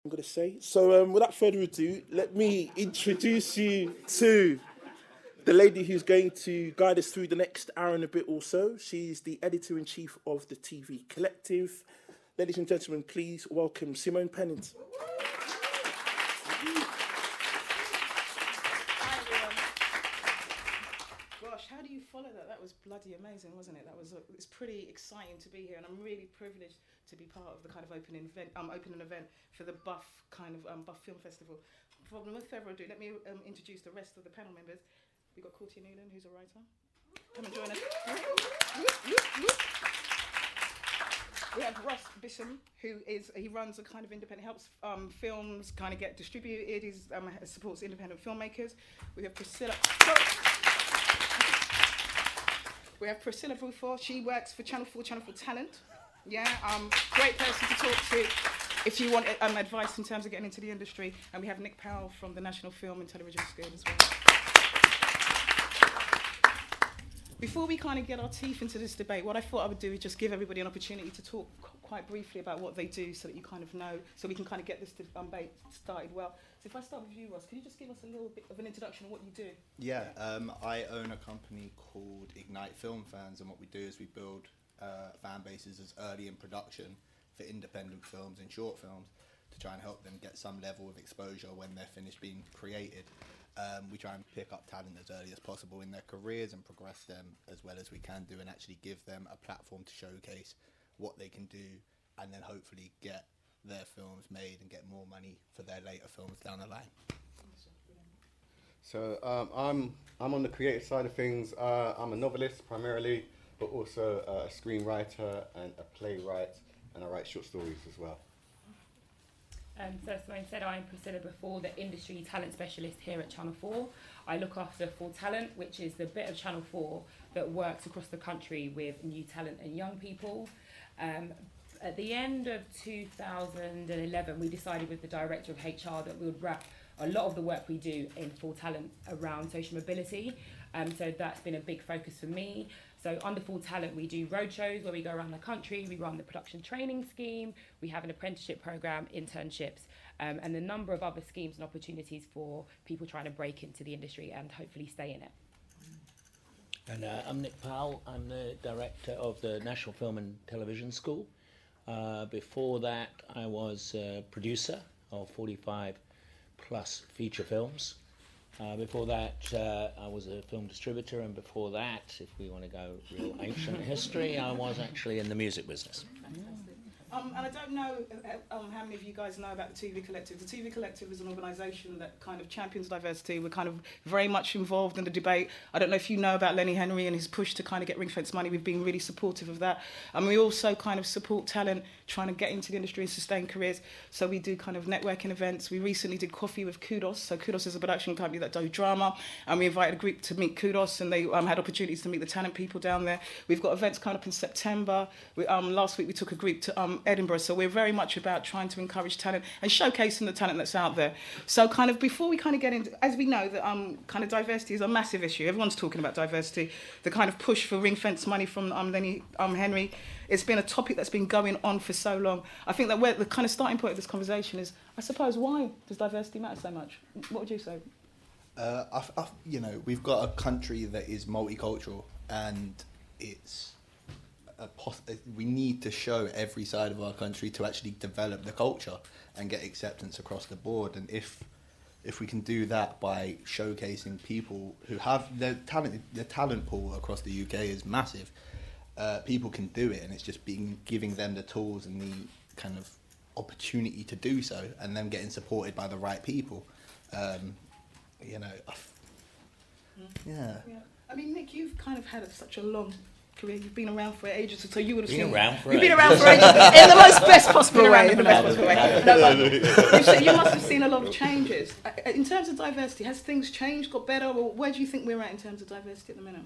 I'm going to say. So, without further ado, let me introduce you to the lady who's going to guide us through the next hour and a bit or so. She's the editor-in-chief of the TV Collective. Ladies and gentlemen, please welcome Simone Pennant. Gosh, how do you follow that? That was bloody amazing, wasn't it? It's pretty exciting to be here, and I'm really privileged to be part of the kind of opening event for the Buff Film Festival. With further ado, let me introduce the rest of the panel members. We've got Courttia Newland, who's a writer. Come and join us. We have Bispham, he runs a kind of independent, helps films kind of get distributed. He supports independent filmmakers. We have Priscilla Baffour. She works for Channel 4 Talent. Yeah, great person to talk to if you want advice in terms of getting into the industry. And we have Nik Powell from the National Film and Television School as well. Before we kind of get our teeth into this debate, what I thought I would do is just give everybody an opportunity to talk quite briefly about what they do so that you kind of know, so we can kind of get this debate started well. So if I start with you, Ross, can you just give us a little bit of an introduction of what you do? Yeah, I own a company called Ignite Film Fans, and what we do is we build fan bases as early in production for independent films and short films to try and help them get some level of exposure when they're finished being created. We try and pick up talent as early as possible in their careers and progress them as well as we can do, and actually give them a platform to showcase what they can do, and then hopefully get their films made and get more money for their later films down the line. So I'm on the creative side of things. I'm a novelist primarily, but also a screenwriter and a playwright, and I write short stories as well. So as Simone said, I'm Priscilla Baffour, the industry talent specialist here at Channel 4. I look after 4 Talent, which is the bit of Channel 4 that works across the country with new talent and young people. At the end of 2011, we decided with the director of HR that we would wrap a lot of the work we do in 4 Talent around social mobility. So that's been a big focus for me. So under 4 Talent, we do roadshows where we go around the country, we run the production training scheme, we have an apprenticeship program, internships, and a number of other schemes and opportunities for people trying to break into the industry and hopefully stay in it. And I'm Nik Powell. I'm the director of the National Film and Television School. Before that, I was a producer of 45 plus feature films. Before that, I was a film distributor, and before that, if we want to go real ancient history, I was actually in the music business. And I don't know how many of you guys know about the TV Collective. The TV Collective is an organisation that kind of champions diversity. We're kind of very much involved in the debate. I don't know if you know about Lenny Henry and his push to kind of get ring-fence money. We've been really supportive of that. And we also kind of support talent trying to get into the industry and sustain careers. So we do kind of networking events. We recently did Coffee with Kudos. So Kudos is a production company that does drama. And we invited a group to meet Kudos, and they had opportunities to meet the talent people down there. We've got events coming up in September. Last week we took a group to Edinburgh, so we're very much about trying to encourage talent and showcasing the talent that's out there. So kind of before we kind of get into, as we know, that kind of diversity is a massive issue. Everyone's talking about diversity. The kind of push for ring-fence money from Lenny Henry, it's been a topic that's been going on for so long. I think that the kind of starting point of this conversation is, I suppose, why does diversity matter so much? What would you say? We've got a country that is multicultural, and it's we need to show every side of our country to actually develop the culture and get acceptance across the board. And if we can do that by showcasing people who have the talent pool across the UK is massive. People can do it, and it's just giving them the tools and the kind of opportunity to do so, and them getting supported by the right people. Yeah. I mean, Nik, you've kind of had such a long career. You've been around for ages, so you would have You've been around for ages in the most best possible way. You must have seen a lot of changes. In terms of diversity, has things changed, got better, or where do you think we're at in terms of diversity at the minute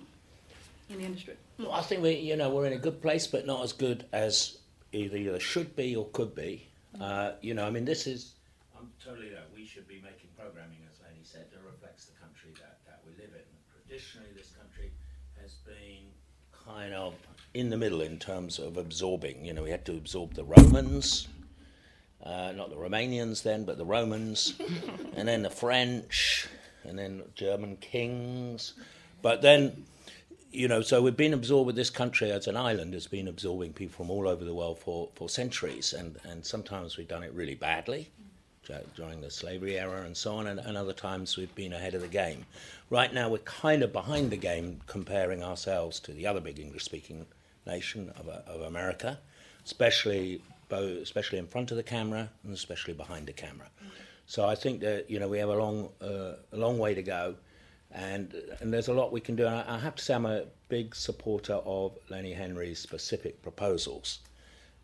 in the industry? Well, I think we're in a good place, but not as good as either should be or could be. This is. I'm totally we should be making programming, as Lenny said, that reflects the country that we live in. Traditionally, this country has been kind of in the middle in terms of absorbing. We had to absorb the Romans, not the Romanians then, but the Romans, and then the French, and then German kings. But then, so we've been absorbed with this country as an island, has been absorbing people from all over the world for centuries, and sometimes we've done it really badly during the slavery era and so on, and other times we've been ahead of the game. Right now we're kind of behind the game comparing ourselves to the other big English-speaking nation of America, especially in front of the camera and especially behind the camera. So I think that we have a long way to go, and there's a lot we can do. And I have to say I'm a big supporter of Lenny Henry's specific proposals.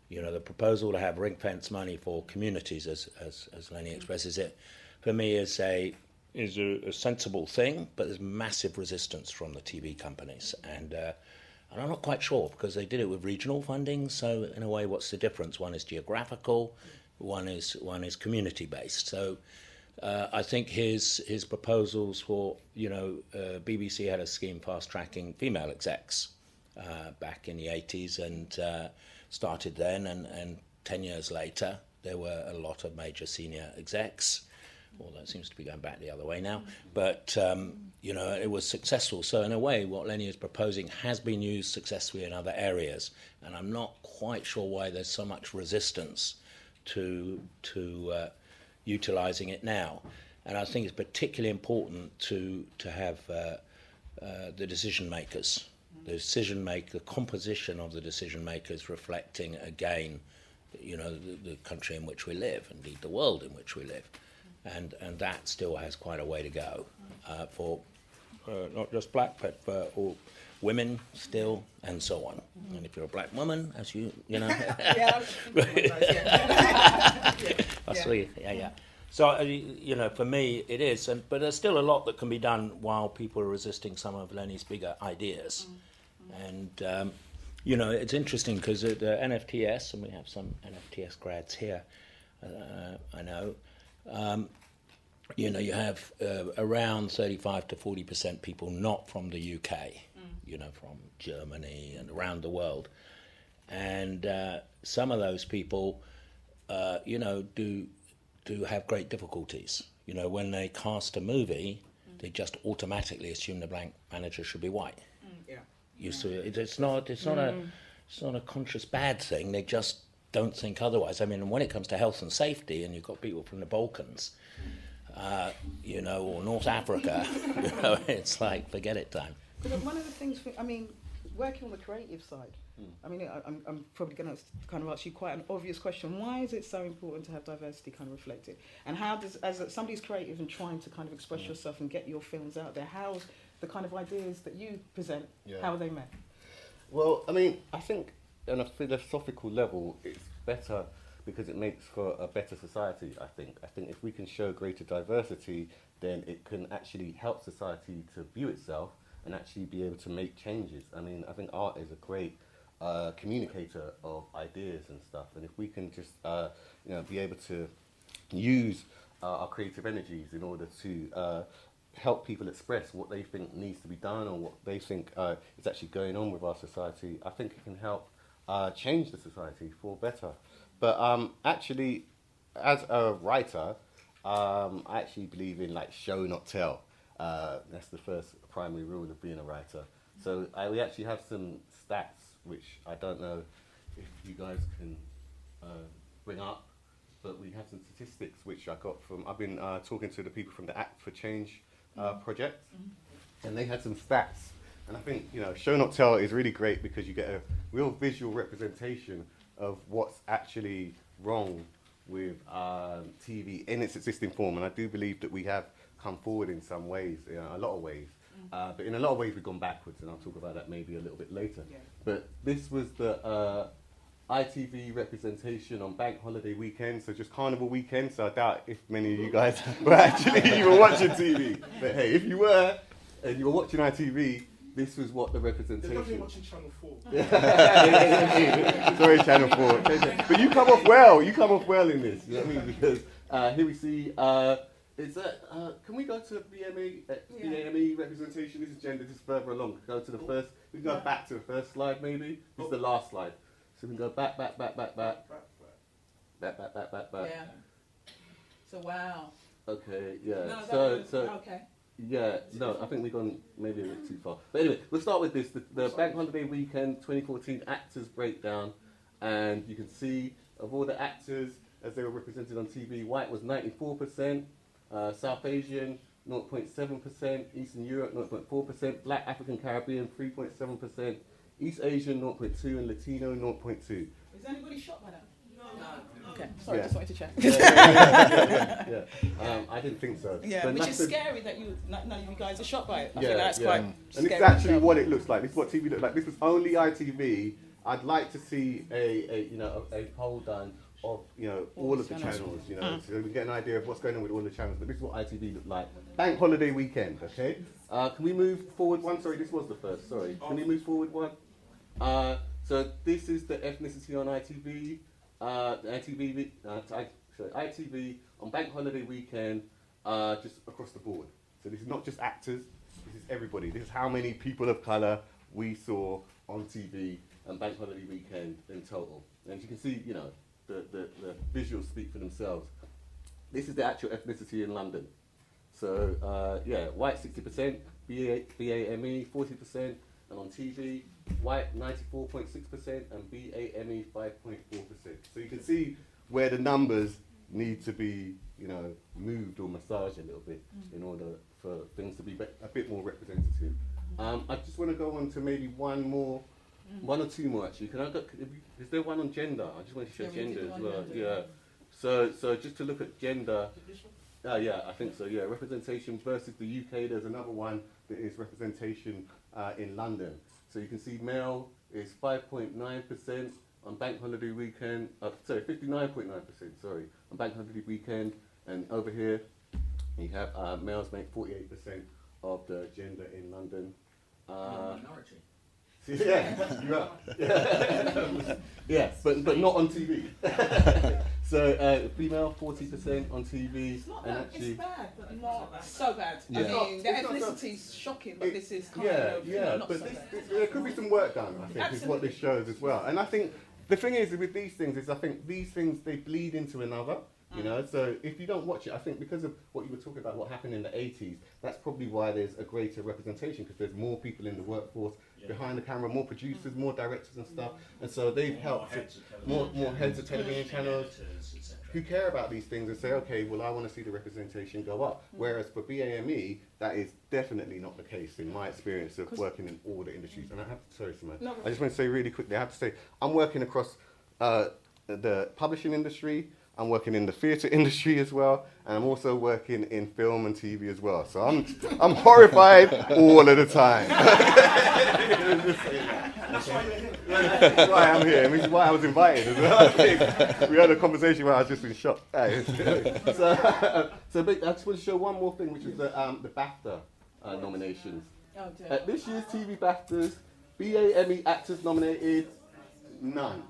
The proposal to have ring-fence money for communities, as Lenny expresses it, for me is a sensible thing, but there's massive resistance from the TV companies, and I'm not quite sure, because they did it with regional funding. So in a way, what's the difference? One is geographical, one is community-based. So I think his proposals for BBC had a scheme fast-tracking female execs back in the 80s, and started then, and 10 years later, there were a lot of major senior execs, although it seems to be going back the other way now. But, it was successful. So in a way, what Lenny is proposing has been used successfully in other areas. And I'm not quite sure why there's so much resistance to utilising it now. And I think it's particularly important to have the decision makers. The composition of the decision makers reflecting again, the country in which we live, indeed the world in which we live, and that still has quite a way to go for not just black, but for all women still, and so on. And if you're a black woman, as yeah. So for me it is, but there's still a lot that can be done while people are resisting some of Lenny's bigger ideas. And it's interesting because at NFTS, and we have some NFTS grads here, I know, you have around 35 to 40% people not from the UK, from Germany and around the world. And some of those people, do have great difficulties. When they cast a movie, they just automatically assume the blank manager should be white. It's not a conscious bad thing. They just don't think otherwise. I mean, when it comes to health and safety, and you've got people from the Balkans, or North Africa, it's like forget it time. But one of the things, working on the creative side, I'm probably going to kind of ask you quite an obvious question. Why is it so important to have diversity kind of reflected? And how does, as somebody's creative and trying to kind of express yourself and get your films out there, how's the kind of ideas that you present, how are they met? Well, I think on a philosophical level, it's better because it makes for a better society, I think. I think if we can show greater diversity, then it can actually help society to view itself and actually be able to make changes. I think art is a great communicator of ideas and stuff, and if we can just be able to use our creative energies in order to help people express what they think needs to be done or what they think is actually going on with our society, I think it can help change the society for better. But actually, as a writer, I actually believe in show not tell. That's the first primary rule of being a writer. So we actually have some stats which I don't know if you guys can bring up, but we have some statistics which I got from, I've been talking to the people from the Act for Change project, and they had some stats. And I think, show not tell is really great because you get a real visual representation of what's actually wrong with TV in its existing form. And I do believe that we have come forward in some ways, a lot of ways. But in a lot of ways we've gone backwards, and I'll talk about that maybe a little bit later. Yeah. But this was the ITV representation on bank holiday weekend, so just carnival weekend, so I doubt if many of you guys were actually even watching TV. But hey, if you were, and you were watching ITV, this was what the representation... They're definitely watching Channel 4. Sorry, Channel 4. But you come off well in this, you know what I mean? Because here we see... is that, can we go to BME representation? This is gender, this is further along. Go to the first, we can go back to the first slide maybe. This is the last slide. So we can go back. back. Yeah. So wow. Okay, yeah. No, So okay. yeah, no, I think we've gone maybe a bit too far. But anyway, we'll start with this: the Bank Holiday Weekend 2014 actors breakdown, and you can see of all the actors as they were represented on TV, white was 94%, South Asian 0.7%, Eastern Europe 0.4%, Black African Caribbean 3.7%, East Asian 0.2%, and Latino 0.2%. Is anybody shocked by that? No. Okay, sorry, Yeah. just wanted to check. I didn't think so. Yeah, But which is that's scary that none of you guys are shocked by it. I Yeah, think that's yeah. quite And scary. it's actually itself. what it looks like. This is what TV looks like. This was only ITV. I'd like to see a poll done of all of the channels. So we get an idea of what's going on with all the channels. But this is what ITV looked like. Bank Holiday Weekend. Okay. Can we move forward one? Sorry, this was the first. Sorry. Can we move forward one? So this is the ethnicity on ITV. ITV on Bank Holiday Weekend, just across the board. So this is not just actors, this is everybody. This is how many people of colour we saw on TV and Bank Holiday Weekend in total. And as you can see, the visuals speak for themselves. This is the actual ethnicity in London. So white 60%, BAME 40%, and on TV, white 94.6% and BAME 5.4%. So you can see where the numbers need to be, moved or massaged a little bit in order for things to be a bit more representative. I just want to go on to maybe one or two more actually. Is there one on gender? I just want to show gender as well. Yeah. So just to look at gender. Yeah, I think so. Yeah, representation versus the UK. There's another one that is representation in London. So you can see male is 5.9% on Bank Holiday Weekend. 59.9%. Sorry, on Bank Holiday Weekend. And over here, you have males make 48% of the gender in London. Minority. Yeah, you are. Yeah, but not on TV. So female 40% on TV. It's not and bad. actually, It's bad, but not so bad. Yeah. I mean, the It's not ethnicity's shocking, but this is kind yeah, of not but so bad. there could be some work done, I think, is what this shows as well. And I think the thing is with these things is I think these things, they bleed into another. So if you don't watch it, I think because of what you were talking about, what happened in the 80s, that's probably why there's a greater representation, because there's more people in the workforce behind the camera, more producers, more directors and stuff, and so they've helped more heads of television channels who care about these things and say, okay, well, I want to see the representation go up. Whereas for BAME, that is definitely not the case in my experience of working in all the industries. And I have to, sorry, Simone, I just want to say really quickly, I have to say, I'm working across the publishing industry, I'm working in the theatre industry as well, and I'm also working in film and TV as well. So I'm horrified all of the time. That's why I'm here, and this is why I was invited as well. We had a conversation where I was just in shock. So I just want to show one more thing, which is the BAFTA nominations. Oh, dear. At this year's TV BAFTAs, BAME actors nominated, none.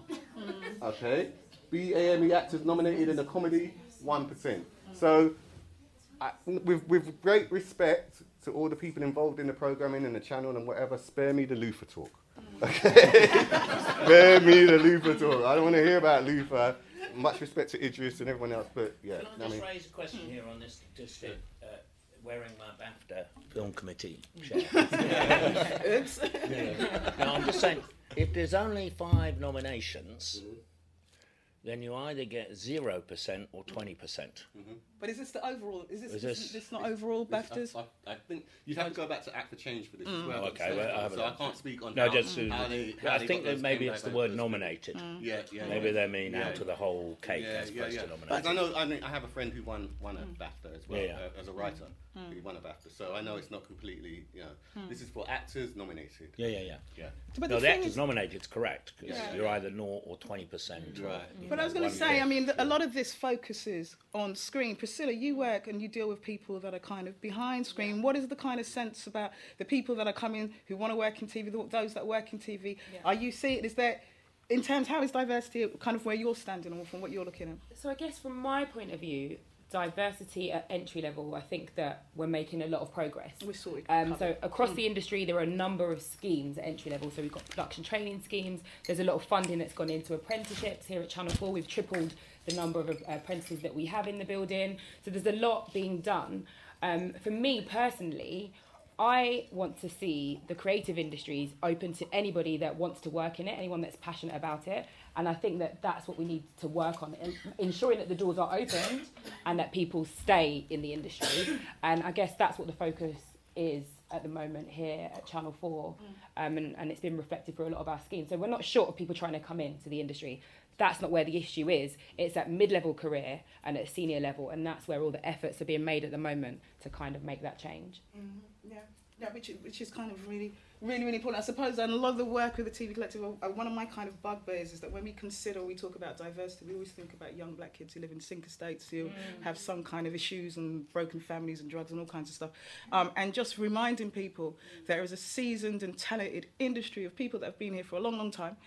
Okay? BAME actors nominated in a comedy, 1%. So, with great respect to all the people involved in the programming and the channel and whatever, spare me the Luther talk. Okay? Spare me the Luther talk. I don't want to hear about Luther. Much respect to Idris and everyone else, but yeah. Can I just raise a question here on this, just wearing my BAFTA film committee shirt? Oops. No, I'm just saying, if there's only 5 nominations, then you either get 0% or 20%. But is this the overall? Is Is this not overall BAFTAs? I think you'd have to go back to Act for Change for this as well. Okay, well, so I can't speak on No, how just they I got think those that maybe 10 it's the diverse word votes. nominated. Yeah. Maybe they mean out of the whole cake as opposed to Because nominated. I have a friend who won a BAFTA as well as a writer. He won a BAFTA, so I know it's not completely. This is for actors nominated. Yeah. But No, the the thing actor's is, nominated, correct? Because Yeah. you're either 0 or 20%. Right. but I was going to say, I mean, a lot of this focuses on screen. Priscilla, you work and you deal with people that are kind of behind screen. What is the kind of sense about the people that are coming who want to work in TV, those that work in TV? Are you seeing, is there, in terms, how is diversity kind of where you're standing or from what you're looking at? So I guess from my point of view, diversity at entry level, I think that we're making a lot of progress. We're sort of So across the industry, there are a number of schemes at entry level. So we've got production training schemes. There's a lot of funding that's gone into apprenticeships here at Channel 4. We've tripled the number of apprentices that we have in the building. So there's a lot being done. For me personally, I want to see the creative industries open to anybody that wants to work in it, anyone that's passionate about it. And I think that that's what we need to work on, ensuring that the doors are opened and that people stay in the industry. And I guess that's what the focus is at the moment here at Channel 4. And it's been reflected through a lot of our schemes. So we're not short of people trying to come into the industry. That's not where the issue is. It's at mid-level career and at senior level. And that's where all the efforts are being made at the moment to kind of make that change. Yeah, which is kind of really important. I suppose, and a lot of the work with the TV Collective, one of my kind of bugbears is that when we talk about diversity, we always think about young black kids who live in sink estates, who have some kind of issues and broken families and drugs and all kinds of stuff. And just reminding people there is a seasoned and talented industry of people that have been here for a long, long time,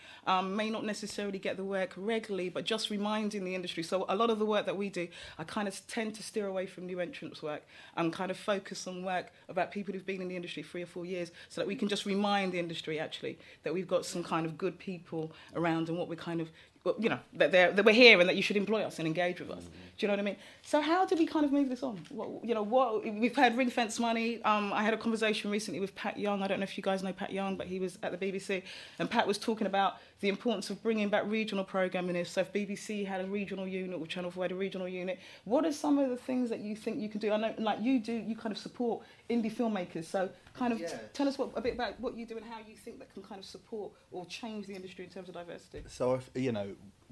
may not necessarily get the work regularly, but just reminding the industry. So a lot of the work that we do, I kind of tend to steer away from new entrants work and kind of focus on work about people who've been in the industry 3 or 4 years, so that we can just remind the industry actually that we've got some kind of good people around and what we're kind of, you know, that we're here and that you should employ us and engage with us. Do you know what I mean? So how do we kind of move this on? We've had ring fence money. I had a conversation recently with Pat Young. I don't know if you guys know Pat Young, but he was at the BBC, and Pat was talking about the importance of bringing back regional programming. So if BBC had a regional unit or Channel 4 had a regional unit, what are some of the things that you think you can do? I know, like you do, you kind of support indie filmmakers. So kind of tell us a bit about what you do and how you think that can kind of support or change the industry in terms of diversity. So,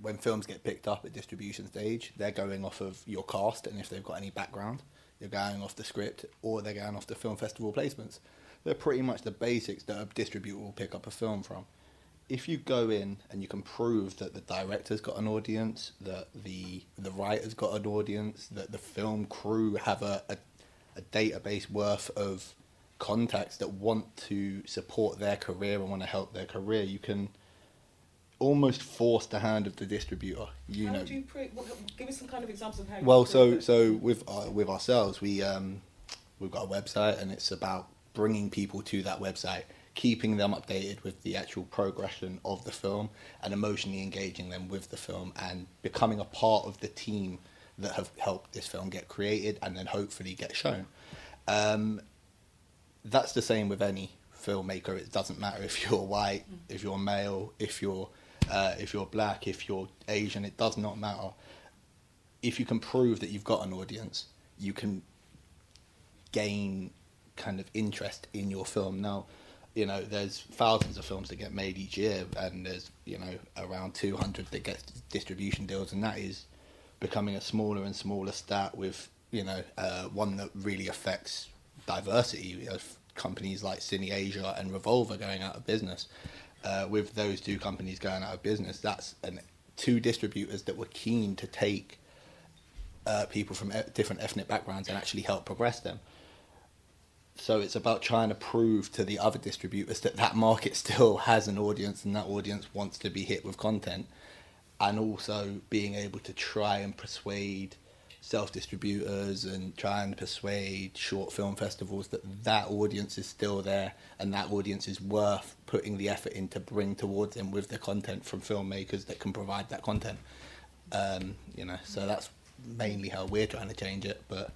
when films get picked up at distribution stage, they're going off of your cast, and if they've got any background, you're going off the script, or they're going off the film festival placements. They're pretty much the basics that a distributor will pick up a film from. If you go in and you can prove that the director's got an audience, that the writer's got an audience, that the film crew have a database worth of contacts that want to support their career and want to help their career, you can almost force the hand of the distributor. How would you give us some kind of examples of how you... Well, so with ourselves, we've got a website, and it's about bringing people to that website, keeping them updated with the actual progression of the film, and emotionally engaging them with the film, and becoming a part of the team that have helped this film get created and then hopefully get shown. That's the same with any filmmaker. It doesn't matter if you're white, if you're male, if you're black, if you're Asian. It does not matter. If you can prove that you've got an audience, you can gain kind of interest in your film. Now, there's thousands of films that get made each year, and there's around 200 that get distribution deals, and that is becoming a smaller and smaller stat, with one that really affects diversity. Companies like Cine Asia and Revolver going out of business. With those two companies going out of business, that's two distributors that were keen to take people from different ethnic backgrounds and actually help progress them. So it's about trying to prove to the other distributors that market still has an audience, and that audience wants to be hit with content, and also being able to try and persuade self-distributors and try and persuade short film festivals that audience is still there, and that audience is worth putting the effort in to bring towards them with the content from filmmakers that can provide that content. So that's mainly how we're trying to change it. But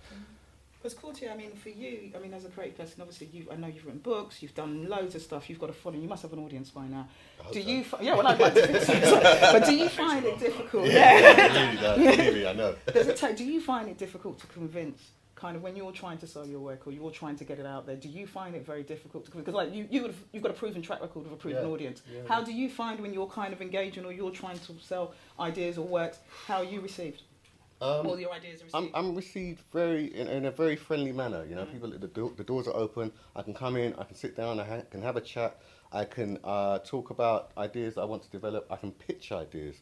because Courttia, for you, as a creative person, obviously I know you've written books, you've done loads of stuff, you've got a following, you must have an audience by now. Do you? I'd like to think so. But do you find it difficult? I know. Do you find it difficult to convince, kind of, when you're trying to sell your work or you're trying to get it out there? Do you find it very difficult to convince? Because you've got a proven track record of a proven audience. How do you find when you're kind of engaging or you're trying to sell ideas or works? How are you received? All your ideas are received? I'm received in a very friendly manner. People, the doors are open. I can come in, I can sit down, I can have a chat, I can talk about ideas I want to develop, I can pitch ideas.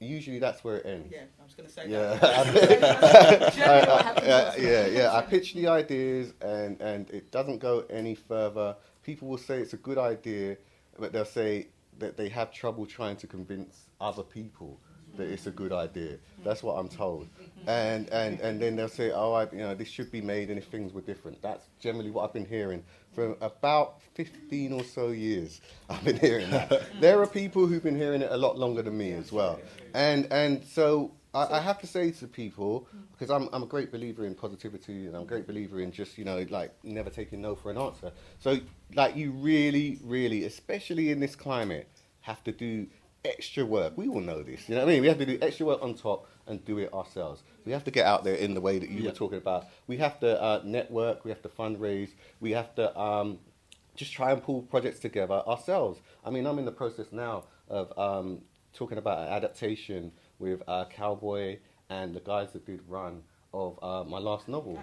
Usually that's where it ends. Yeah, I was going to say that. I pitch the ideas, and it doesn't go any further. People will say it's a good idea, but they'll say that they have trouble trying to convince other people that it's a good idea. That's what I'm told. And then they'll say, oh, this should be made, and if things were different. That's generally what I've been hearing for about 15 or so years. I've been hearing that. There are people who've been hearing it a lot longer than me as well. And so I have to say to people, because I'm a great believer in positivity, and I'm a great believer in just, never taking no for an answer. So, you really, really, especially in this climate, have to do extra work. We all know this, you know what I mean? We have to do extra work on top and do it ourselves. We have to get out there in the way that you were talking about. We have to network, we have to fundraise, we have to just try and pull projects together ourselves. I mean, I'm in the process now of talking about an adaptation with Cowboy and the guys that did Run of my last novel.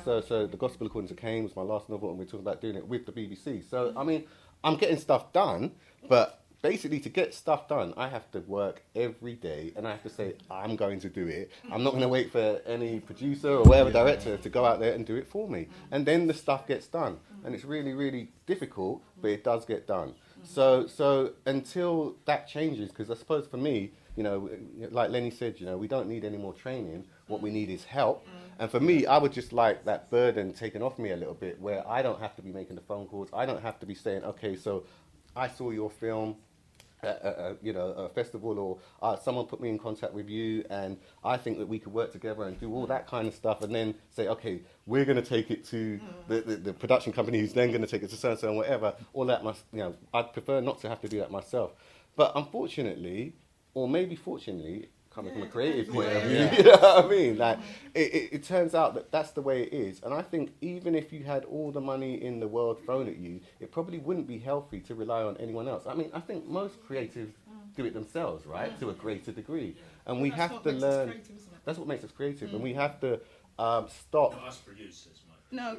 So The Gospel According to Cain was my last novel, and we're talking about doing it with the BBC. So, I mean, I'm getting stuff done, but basically, to get stuff done, I have to work every day, and I have to say, I'm going to do it. I'm not going to wait for any producer or whatever director to go out there and do it for me. And then the stuff gets done. And it's really, really difficult, but it does get done. So until that changes, because I suppose for me, like Lenny said, we don't need any more training. What we need is help. And for me, I would just like that burden taken off me a little bit, where I don't have to be making the phone calls. I don't have to be saying, okay, so I saw your film at a festival, or someone put me in contact with you, and I think that we could work together and do all that kind of stuff, and then say, okay, we're going to take it to the production company, who's then going to take it to so-and-so and whatever. All that I'd prefer not to have to do that myself. But unfortunately, or maybe fortunately, coming from a creative point of view, you know what I mean? It turns out that that's the way it is. And I think even if you had all the money in the world thrown at you, it probably wouldn't be healthy to rely on anyone else. I mean, I think most creatives do it themselves, right? To a greater degree. And we have to learn. That's what makes us creative. And we have to stop. Not us producers, mate. No.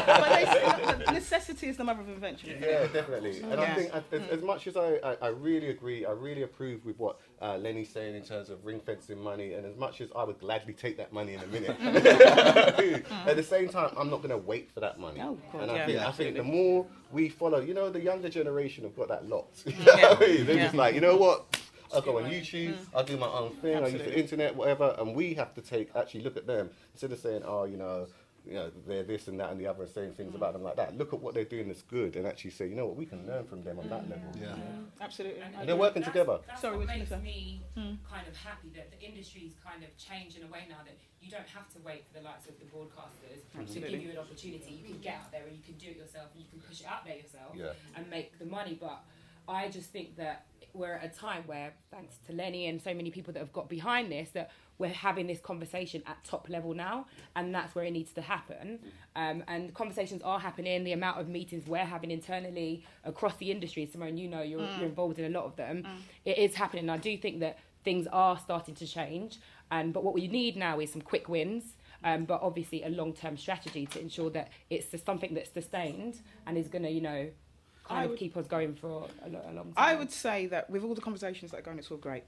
But necessity is the mother of invention. Yeah, definitely. And I think as much as I really agree, I really approve with what Lenny's saying in terms of ring fencing money, and as much as I would gladly take that money in a minute, at the same time, I'm not going to wait for that money. Oh, God, and yeah. I think the more we follow, the younger generation have got that locked. You know what I mean? They're just like, you know what? I'll go on YouTube, I'll do my own thing, I'll use the internet, whatever, and we have to actually look at them, instead of saying, they're this and that and the other, and saying things about them like that. Look at what they're doing that's good, and actually say, we can learn from them on that level. Yeah. Absolutely. And they're working together. That's Sorry, what what makes you me kind of happy that the industry's kind of changed in a way now that you don't have to wait for the likes of the broadcasters to give you an opportunity. You can get out there and you can do it yourself, and you can push it out there yourself and make the money. But I just think that we're at a time where, thanks to Lenny and so many people that have got behind this, that we're having this conversation at top level now, and that's where it needs to happen. And conversations are happening. The amount of meetings we're having internally across the industry, Simone, you're involved in a lot of them. It is happening. And I do think that things are starting to change. But what we need now is some quick wins, but obviously a long-term strategy to ensure that it's something that's sustained and is going to, keep us going for a long time. I would say that with all the conversations that are going, it's all great.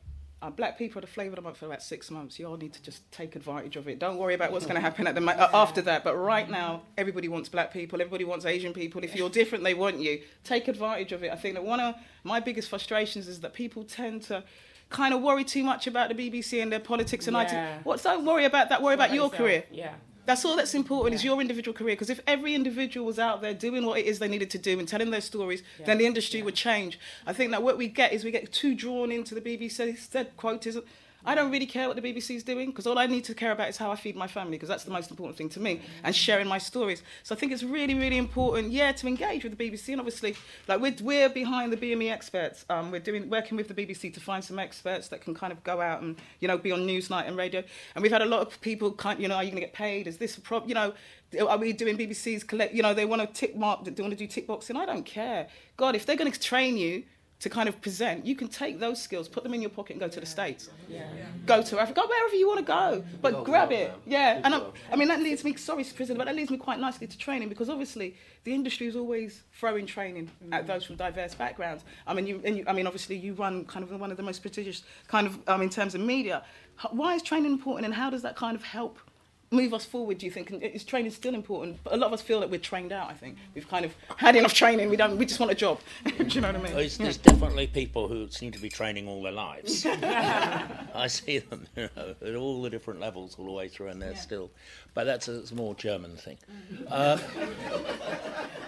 Black people are the flavour of the month for about 6 months. You all need to just take advantage of it. Don't worry about what's going to happen after that. But right now, everybody wants black people. Everybody wants Asian people. If you're different, they want you. Take advantage of it. I think that one of my biggest frustrations is that people tend to kind of worry too much about the BBC and their politics. And don't worry about that. Worry about your career. Yeah. That's all that's important is your individual career. Because if every individual was out there doing what it is they needed to do and telling their stories, then the industry would change. I think that what we get is we get too drawn into the BBC said quotism. I don't really care what the BBC is doing, because all I need to care about is how I feed my family, because that's the most important thing to me, and sharing my stories. So I think it's really, really important, to engage with the BBC. And obviously, we're behind the BME experts. We're working with the BBC to find some experts that can kind of go out and, be on Newsnight and radio. And we've had a lot of people, are you going to get paid? Is this a problem? Are we doing BBC's collect? They want to tick mark, they want to do tick boxing. I don't care. God, if they're going to train you to kind of present, you can take those skills, put them in your pocket and go to the States. Go to Africa, go wherever you want to go, but grab it. And that leads me, sorry, Priscilla, but that leads me quite nicely to training, because obviously the industry is always throwing training at those from diverse backgrounds. Obviously you run kind of one of the most prestigious kind of, in terms of media. Why is training important, and how does that kind of help move us forward, do you think? And is training still important? But a lot of us feel that we're trained out, I think. We've kind of had enough training, we just want a job. Do you know what I mean? Well, there's definitely people who seem to be training all their lives. I see them, at all the different levels all the way through, and they're still... But that's a more German thing.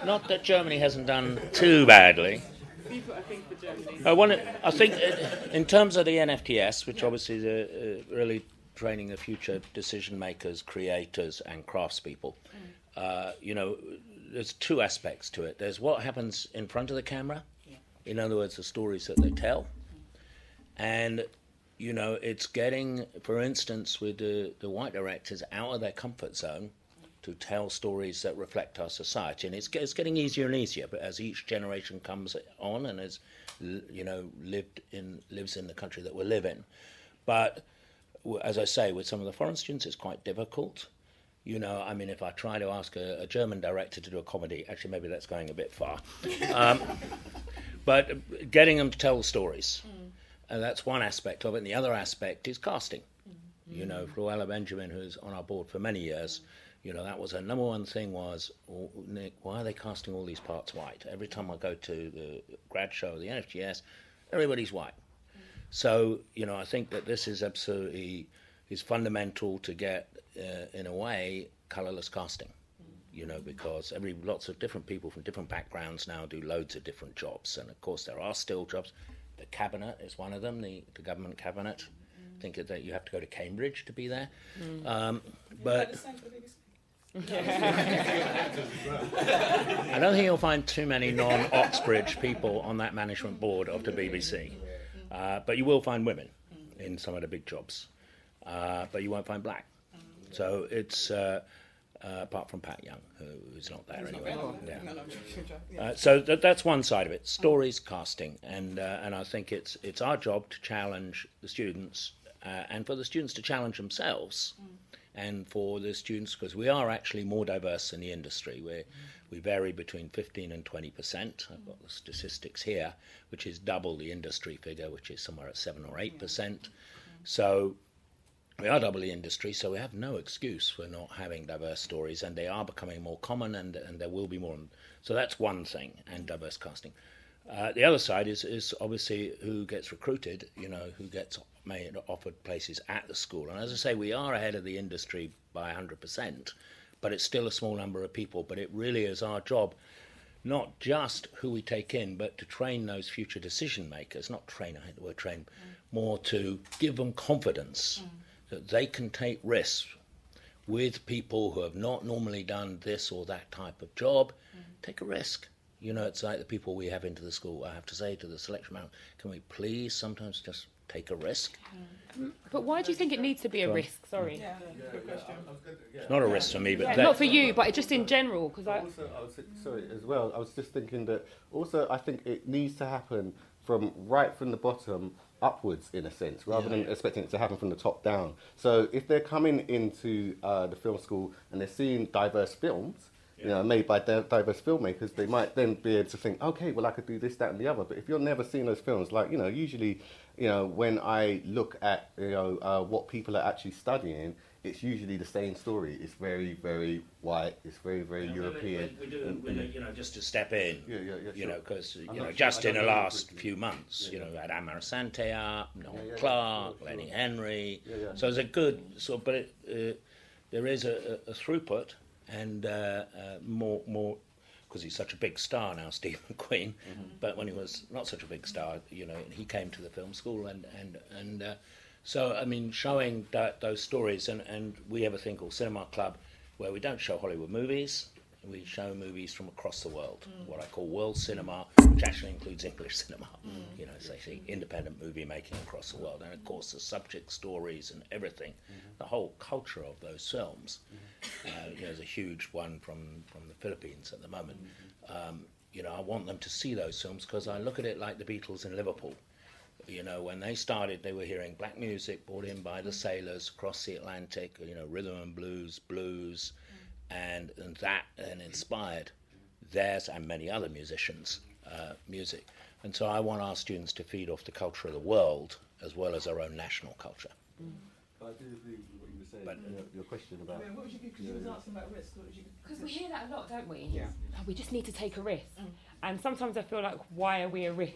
Not that Germany hasn't done too badly. I think in terms of the NFTS, which obviously is really training the future decision makers, creators, and craftspeople, there's two aspects to it. There's what happens in front of the camera, in other words, the stories that they tell, and it's getting, for instance, with the white directors out of their comfort zone to tell stories that reflect our society, and it's getting easier and easier. But as each generation comes on and as lives in the country that we live in, but as I say, with some of the foreign students, it's quite difficult. If I try to ask a German director to do a comedy, actually maybe that's going a bit far, but getting them to tell stories, and that's one aspect of it. And the other aspect is casting. Fruella Benjamin, who's on our board for many years, that was her number one thing was, Nick, why are they casting all these parts white? Every time I go to the grad show, the NFGS, everybody's white. So, I think that this is absolutely fundamental to get, in a way, colourless casting, because lots of different people from different backgrounds now do loads of different jobs. And, of course, there are still jobs. The cabinet is one of them, the government cabinet. I think that you have to go to Cambridge to be there. But I don't think you'll find too many non-Oxbridge people on that management board of the BBC. But you will find women in some of the big jobs. But you won't find black. So it's, apart from Pat Young, who's not there anyway. So that's one side of it, stories, casting. And I think it's our job to challenge the students, and for the students to challenge themselves. And for the students, because we are actually more diverse in the industry. We vary between 15 and 20%. I've got the statistics here, which is double the industry figure, which is somewhere at 7 or 8%. So we are double the industry, so we have no excuse for not having diverse stories, and they are becoming more common, and there will be more. So that's one thing, and diverse casting. The other side is obviously who gets recruited, who gets offered places at the school. And as I say, we are ahead of the industry by 100%, but it's still a small number of people. But it really is our job, not just who we take in, but to train those future decision makers, not train, I hate the word train, more to give them confidence that they can take risks with people who have not normally done this or that type of job. Take a risk. It's like the people we have into the school. I have to say to the selection panel, can we please sometimes just take a risk? But why do you think it needs to be a risk? Sorry. Yeah, good question. It's not a risk for me, but... not for you, but just in general. Because I was just thinking that also I think it needs to happen from the bottom upwards, in a sense, rather than expecting it to happen from the top down. So if they're coming into the film school and they're seeing diverse films, made by diverse filmmakers, they might then be able to think, okay, well, I could do this, that, and the other. But if you're never seeing those films, like, usually, when I look at, what people are actually studying, it's usually the same story. It's very, very white. It's very, very European. We do, just to step in, because, Sure. just in the last few months, we had Amara Santea, Noel Clarke, Lenny Henry. So there's a good sort of, but there is a throughput. And more, because he's such a big star now, Steve McQueen. But when he was not such a big star, he came to the film school, and so I mean, showing those stories, and we have a thing called Cinema Club, where we don't show Hollywood movies. We show movies from across the world, what I call world cinema, which actually includes English cinema. It's actually independent movie making across the world, and of course the subject stories and everything, the whole culture of those films. There's a huge one from the Philippines at the moment. I want them to see those films because I look at it like the Beatles in Liverpool. When they started, they were hearing black music brought in by the sailors across the Atlantic. Rhythm and blues. And that then inspired theirs and many other musicians' music. And so I want our students to feed off the culture of the world as well as our own national culture. I do agree with what you were But your question about... What would you, because you was asking about risk, what would you... Because we hear that a lot, don't we? Yeah. Oh, we just need to take a risk. And sometimes I feel like, why are we a risk?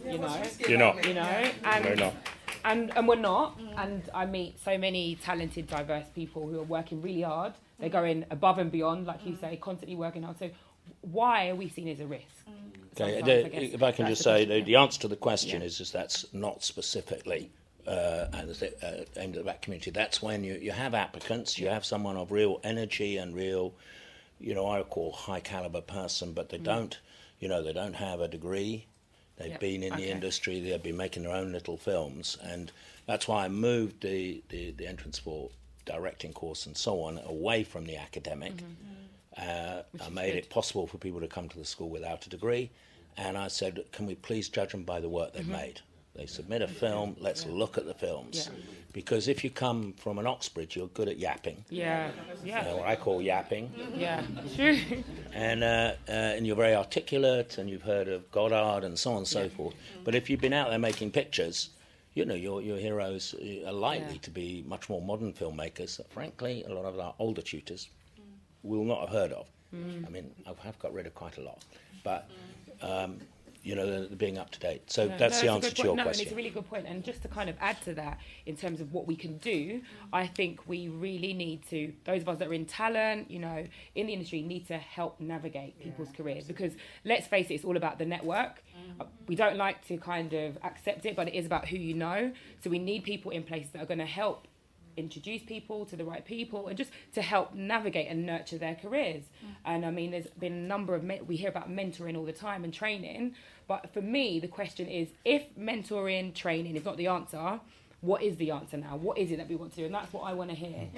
You know? You're not. You know? And, We're not. And we're not. And I meet so many talented, diverse people who are working really hard. They're going above and beyond, like you say, constantly working hard. So why are we seen as a risk? okay, Sometimes, I guess if I can that's just the say, question. the answer to the question is that's not specifically aimed at that community. That's when you have applicants, you have someone of real energy and real, I call high caliber person, but they don't, they don't have a degree. They've been in the industry, they've been making their own little films, and that's why I moved the entrance for directing course and so on away from the academic. I made it possible for people to come to the school without a degree, and I said, can we please judge them by the work they've made? They submit a film, let's look at the films. Because if you come from an Oxbridge, you're good at yapping. What I call yapping. True. And you're very articulate, and you've heard of Goddard and so on and so forth. But if you've been out there making pictures, your heroes are likely to be much more modern filmmakers that, frankly, a lot of our older tutors will not have heard of. I mean, I have got rid of quite a lot. But... they're being up to date. So that's the answer to your question. It's a really good point. And just to kind of add to that, in terms of what we can do, I think we really need to, those of us that are in talent, in the industry, need to help navigate people's careers. Because let's face it, it's all about the network. We don't like to kind of accept it, but it is about who you know. So we need people in place that are going to help introduce people to the right people and just to help navigate and nurture their careers. And I mean, there's been a number of, we hear about mentoring all the time and training, but for me, the question is, if mentoring, training is not the answer, what is the answer now? What is it that we want to do? And that's what I want to hear.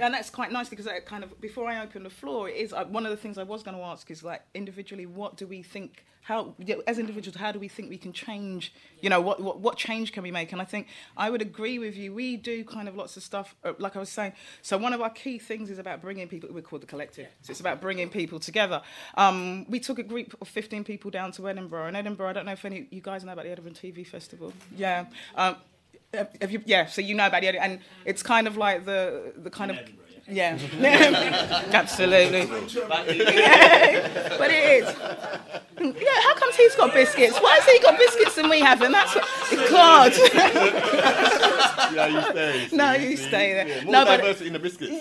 And that's quite nice because that kind of, before I open the floor, it is one of the things I was going to ask is like individually, what do we think? How, as individuals, how do we think we can change? What change can we make? And I think I would agree with you. We do kind of lots of stuff, like I was saying. So one of our key things is about bringing people. We're called the Collective. So it's about bringing people together. We took a group of 15 people down to Edinburgh. And Edinburgh, I don't know if any you guys know about the Edinburgh TV Festival. Yeah. Have you? Yeah. So you know about the Edinburgh, and it's kind of like the kind of. Yeah, absolutely. But it is. Yeah, how comes he's got biscuits? Why has he got biscuits and we haven't? That's God. You stay. No, you stay there. Yeah, more diversity in the biscuits.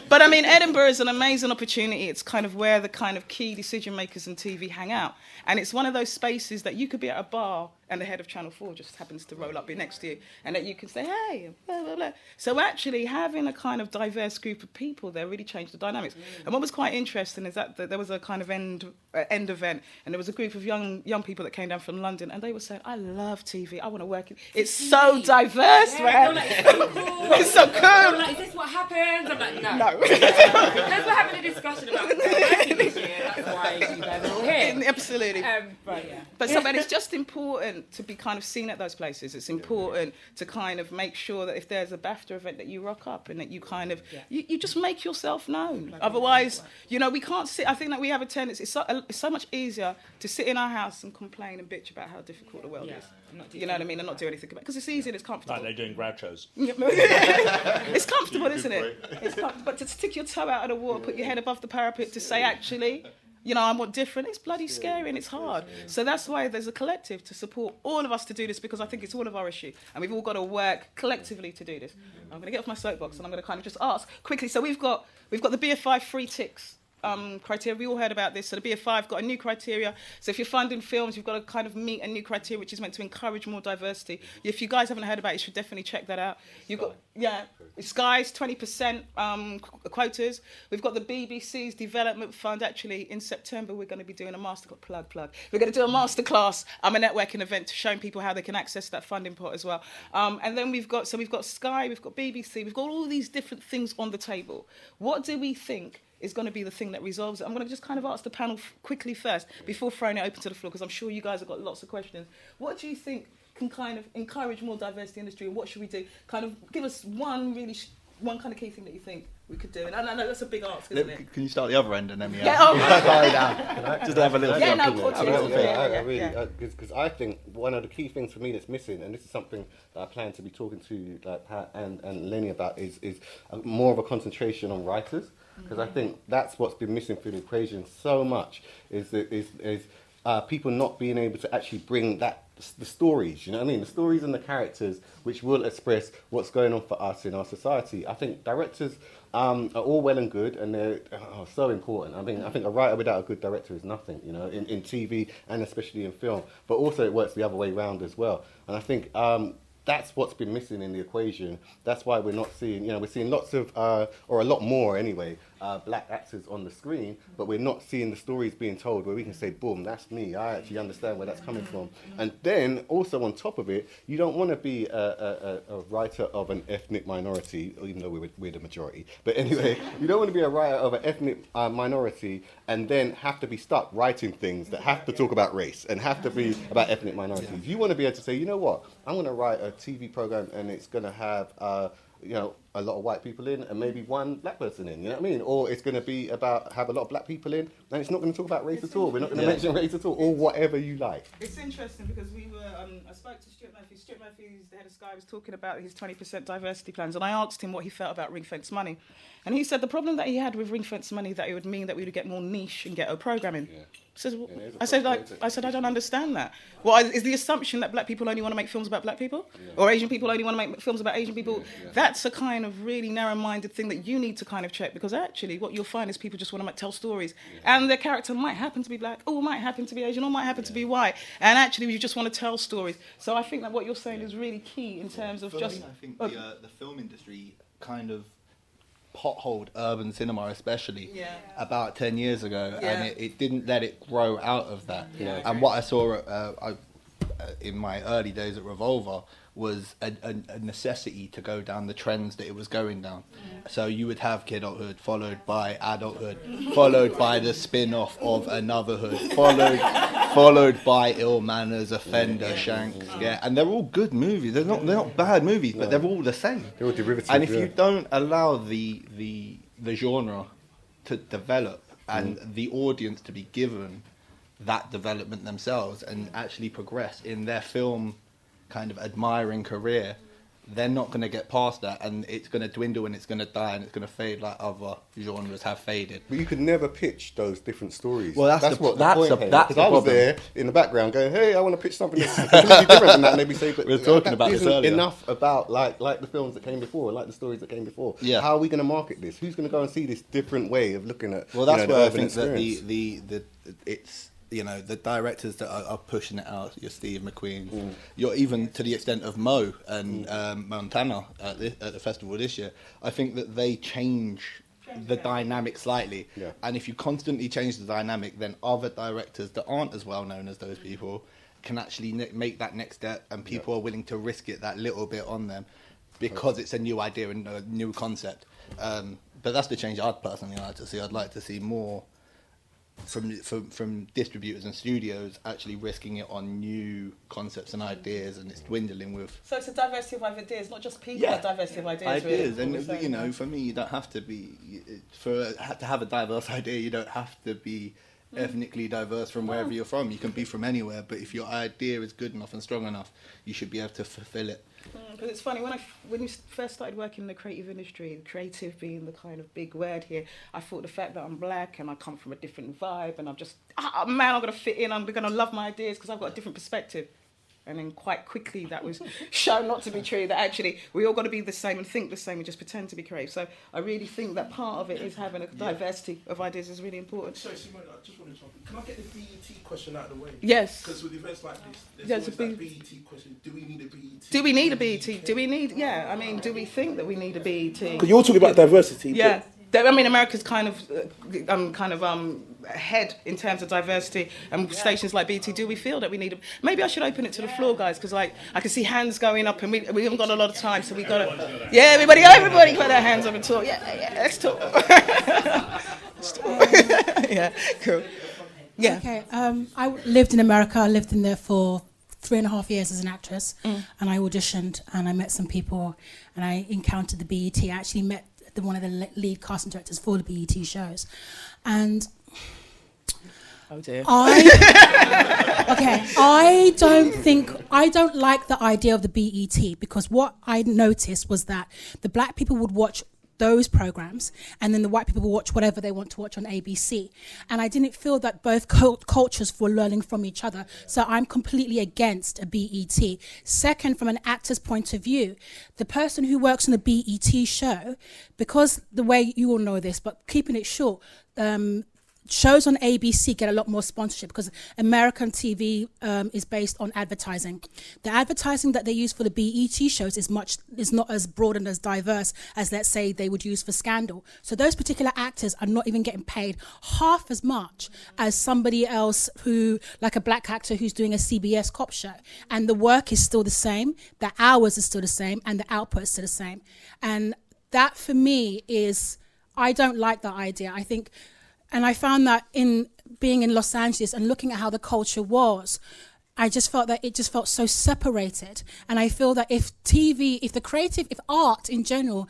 But I mean, Edinburgh is an amazing opportunity. It's kind of where the kind of key decision makers in TV hang out. And it's one of those spaces that you could be at a bar and the head of Channel 4 just happens to roll up next to you, and that you can say, hey, blah, blah, blah. So actually having a kind of diverse group of people there really changed the dynamics. And what was quite interesting is that there was a kind of end event, and there was a group of young people that came down from London, and they were saying, I love TV, I want to work in it's so diverse, man. Like, it's so cool. It's so cool. I'm like, is this what happens? I'm like, no. Let's we're having a discussion about working this year. That's why you guys are all here. Absolutely. But it's just important to be kind of seen at those places. It's important to kind of make sure that if there's a BAFTA event that you rock up and that you kind of, you just make yourself known. Otherwise, we can't sit. I think that we have a tendency, it's so much easier to sit in our house and complain and bitch about how difficult the world is. You know what I mean? And not do anything about it. Because it's easy and it's comfortable. Like they're doing Groucho's. It's comfortable, isn't it? It's but to stick your toe out of the water, put your head above the parapet to say, actually, I want different. It's bloody scary and it's hard. So that's why there's a collective to support all of us to do this, because I think it's all of our issue. And we've all got to work collectively to do this. I'm going to get off my soapbox and I'm going to kind of just ask quickly. So we've got the BFI free ticks criteria. We all heard about this. So the BFI got a new criteria. So if you're funding films, you've got to kind of meet a new criteria, which is meant to encourage more diversity. If you guys haven't heard about it, you should definitely check that out. You've got, Sky's 20% quotas. We've got the BBC's Development Fund. Actually, in September, we're going to be doing a plug. We're going to do a masterclass, a networking event to showing people how they can access that funding pot as well. And then we've got Sky, we've got BBC, we've got all these different things on the table. What do we think is going to be the thing that resolves it? I'm going to just kind of ask the panel quickly first before throwing it open to the floor, because I'm sure you guys have got lots of questions. What do you think can kind of encourage more diversity in the industry, and what should we do? Kind of give us one really one kind of key thing that you think we could do? And I know that's a big ask, isn't it? Can you start the other end and then Yeah, oh, right. just have a little Yeah, think. no, Courttia. Because I think one of the key things for me that's missing, and this is something that I plan to be talking to like Pat and Lenny about, is more of a concentration on writers. Because I think that's what's been missing through the equation so much is people not being able to actually bring the stories, you know what I mean? The stories and the characters which will express what's going on for us in our society. I think directors are all well and good, and they're so important. I mean, I think a writer without a good director is nothing, you know, in TV and especially in film. But also it works the other way around as well. And I think that's what's been missing in the equation. That's why we're not seeing, we're seeing lots of, or a lot more anyway, black actors on the screen, but we're not seeing the stories being told where we can say, boom, that's me. I actually understand where that's coming from. And then also on top of it, you don't want to be a writer of an ethnic minority, even though we're the majority. But anyway, you don't want to be a writer of an ethnic minority and then have to be stuck writing things that have to talk about race and have to be about ethnic minorities. You want to be able to say, you know what, I'm going to write a TV program and it's going to have a lot of white people in and maybe one black person in, you know what I mean? Or it's going to be have a lot of black people in and it's not going to talk about race at all. We're not going to mention race at all, or whatever you like. It's interesting because we were, I spoke to Stuart Murphy. Stuart Murphy, the head of Sky, was talking about his 20% diversity plans, and I asked him what he felt about ring-fence money. And he said the problem that he had with ring-fence money, that it would mean that we would get more niche and ghetto programming. Yeah. I said, I don't understand that. Well, is the assumption that black people only want to make films about black people? Yeah. Or Asian people only want to make films about Asian people? Yeah. That's a kind of really narrow-minded thing that you need to kind of check, because actually what you'll find is people just want to tell stories. Yeah. And their character might happen to be black, or might happen to be Asian, or might happen to be white. And actually you just want to tell stories. So I think that what you're saying is really key in terms of just... I think the film industry kind of potholed urban cinema, especially about 10 years ago, and it didn't let it grow out of that. Yeah. And what I saw in my early days at Revolver was a necessity to go down the trends that it was going down. So you would have kidulthood, followed by adulthood, followed by the spin-off of Another Hood, followed by Ill Manners, Offender, Shanks. Yeah, and they're all good movies. They're not bad movies, but they're all the same. They're all derivatives. And if you don't allow the genre to develop and the audience to be given that development themselves and actually progress in their film kind of admiring career, they're not going to get past that, and it's going to dwindle and it's going to die and it's going to fade like other genres have faded. But you could never pitch those different stories. Well, that's the point. Because I was there in the background going, hey, I want to pitch something that's completely different than that, and they'd be saying, but we were talking about this earlier. Enough about like the films that came before, like the stories that came before. Yeah. How are we going to market this? Who's going to go and see this different way of looking at? Well, that's where I think that it's, the directors that are pushing it out, your Steve McQueen, you're even to the extent of Mo and Montana at the festival this year. I think that they change the dynamic slightly. Yeah. And if you constantly change the dynamic, then other directors that aren't as well known as those people can actually make that next step, and people are willing to risk it that little bit on them because it's a new idea and a new concept. But that's the change I'd personally like to see. I'd like to see more from distributors and studios actually risking it on new concepts and ideas, and it's dwindling with... So it's a diversity of ideas, not just people, but diversity of ideas. Really. And for me, you don't have to be... to have a diverse idea, you don't have to be ethnically diverse from wherever you're from. You can be from anywhere, but if your idea is good enough and strong enough, you should be able to fulfill it. Because it's funny, when you first started working in the creative industry, creative being the kind of big word here, I thought the fact that I'm black and I come from a different vibe and I'm just, I'm going to fit in, I'm going to love my ideas because I've got a different perspective. And then quite quickly that was shown not to be true, that actually we all got to be the same and think the same and just pretend to be creative. So I really think that part of it is having a diversity of ideas is really important. Sorry, Simone, I just want to jump in. Can I get the BET question out of the way? Yes. Because with events like this, there's always that BET question. Do we need a BET? Do we need a BET? Do we need, do we think that we need a BET? Because you're talking about diversity. Yeah. I mean, America's kind of ahead in terms of diversity, and stations like BT. Do we feel that we need? Maybe I should open it to the floor, guys, because I can see hands going up, and we haven't got a lot of time, so we got to. Yeah, everybody, put their hands up and talk. Yeah, let's talk. Let's talk. Yeah, cool. Yeah. Okay. I lived in America. I lived in there for 3.5 years as an actress, and I auditioned, and I met some people, and I encountered the BET. I actually met one of the lead casting directors for the BET shows, and oh dear. I don't like the idea of the BET, because what I noticed was that the black people would watch those programs, and then the white people will watch whatever they want to watch on ABC. And I didn't feel that both cultures were learning from each other. So I'm completely against a BET. Second, from an actor's point of view, the person who works on the BET show, because the way you all know this, but keeping it short, shows on ABC get a lot more sponsorship because American TV is based on advertising. The advertising that they use for the BET shows is not as broad and as diverse as, let's say, they would use for Scandal. So those particular actors are not even getting paid half as much as somebody else who, like a black actor who's doing a CBS cop show. And the work is still the same, the hours are still the same, and the output is still the same. And that, for me, I don't like that idea. I think... And I found that in being in Los Angeles and looking at how the culture was, I just felt that it just felt so separated. And I feel that if art in general,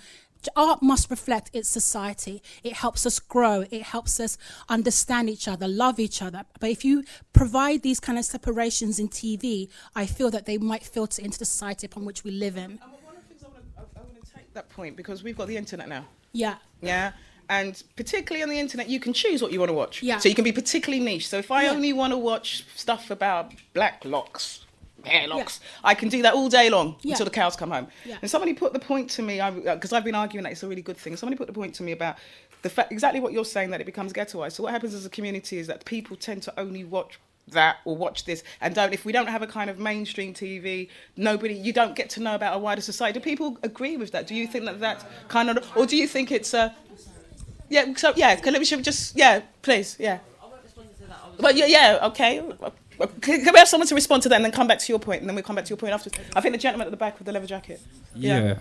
art must reflect its society. It helps us grow. It helps us understand each other, love each other. But if you provide these kind of separations in TV, I feel that they might filter into the society upon which we live in. And one of the things I want to take that point, because we've got the internet now. Yeah. Yeah. And particularly on the internet, you can choose what you want to watch. Yeah. So you can be particularly niche. So if I only want to watch stuff about black locks, hair locks, I can do that all day long until the cows come home. Yeah. And somebody put the point to me, because I've been arguing that it's a really good thing. Somebody put the point to me about the fact, exactly what you're saying, that it becomes ghettoized. So what happens as a community is that people tend to only watch that or watch this, and if we don't have a kind of mainstream TV, you don't get to know about a wider society. Do people agree with that? Do you think that kind of, or do you think it's a... Yeah, so, can we just, please, I won't respond to that. But okay. Can we have someone to respond to that and then come back to your point, and then we'll come back to your point after? I think the gentleman at the back with the leather jacket. I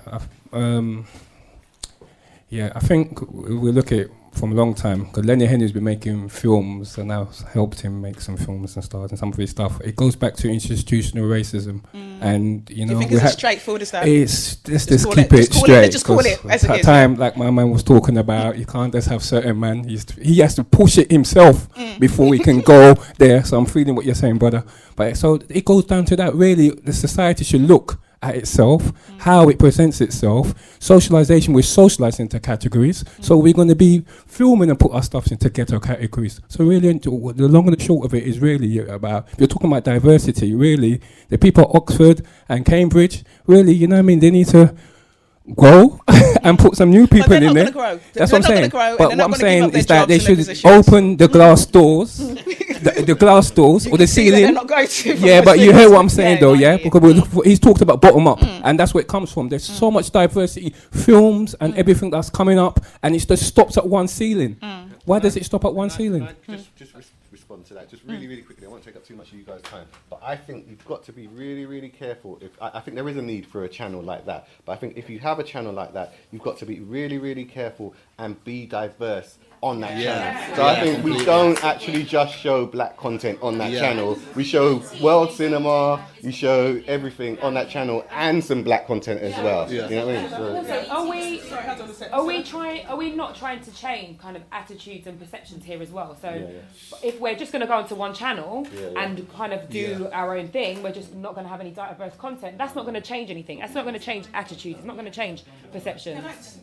think we look at it from a long time, because Lenny Henry's been making films, and I've helped him make some films and stars and some of his stuff. It goes back to institutional racism, and Do you think it's as straightforward as that? Just keep it straight. Just call it as it is. Time, like my man was talking about, you can't just have certain man. He has to push it himself before he can go there. So I'm feeling what you're saying, brother. But so it goes down to that. Really, the society should look at itself, how it presents itself. Socialization, we're socialized into categories, so we're going to be filming and put our stuff into ghetto categories. So really, the long and the short of it is really about, if you're talking about diversity, really, the people at Oxford and Cambridge, really, you know what I mean, they need to grow and put some new people in there. That's what I'm saying. But what I'm saying is that they should open the glass doors, the glass doors or the ceiling. They're not going to. Yeah, but you hear what I'm saying though, yeah? Because he's talked about bottom up, and that's where it comes from. There's so much diversity, films and everything that's coming up, and it just stops at one ceiling. Why does it stop at one ceiling? Just respond to that, just really, really quickly. I won't take up too much of you guys' time, but I think you've got to be really, really careful. I think there is a need for a channel like that, but I think if you have a channel like that, you've got to be really, really careful and be diverse on that channel. So I think we don't actually just show black content on that channel. We show world cinema, we show everything on that channel, and some black content as well. You know what I mean? So are we not trying to change kind of attitudes and perceptions here as well? So if we're just going to go onto one channel and kind of do our own thing, we're just not going to have any diverse content. That's not going to change anything. That's not going to change attitudes. It's not going to change perceptions.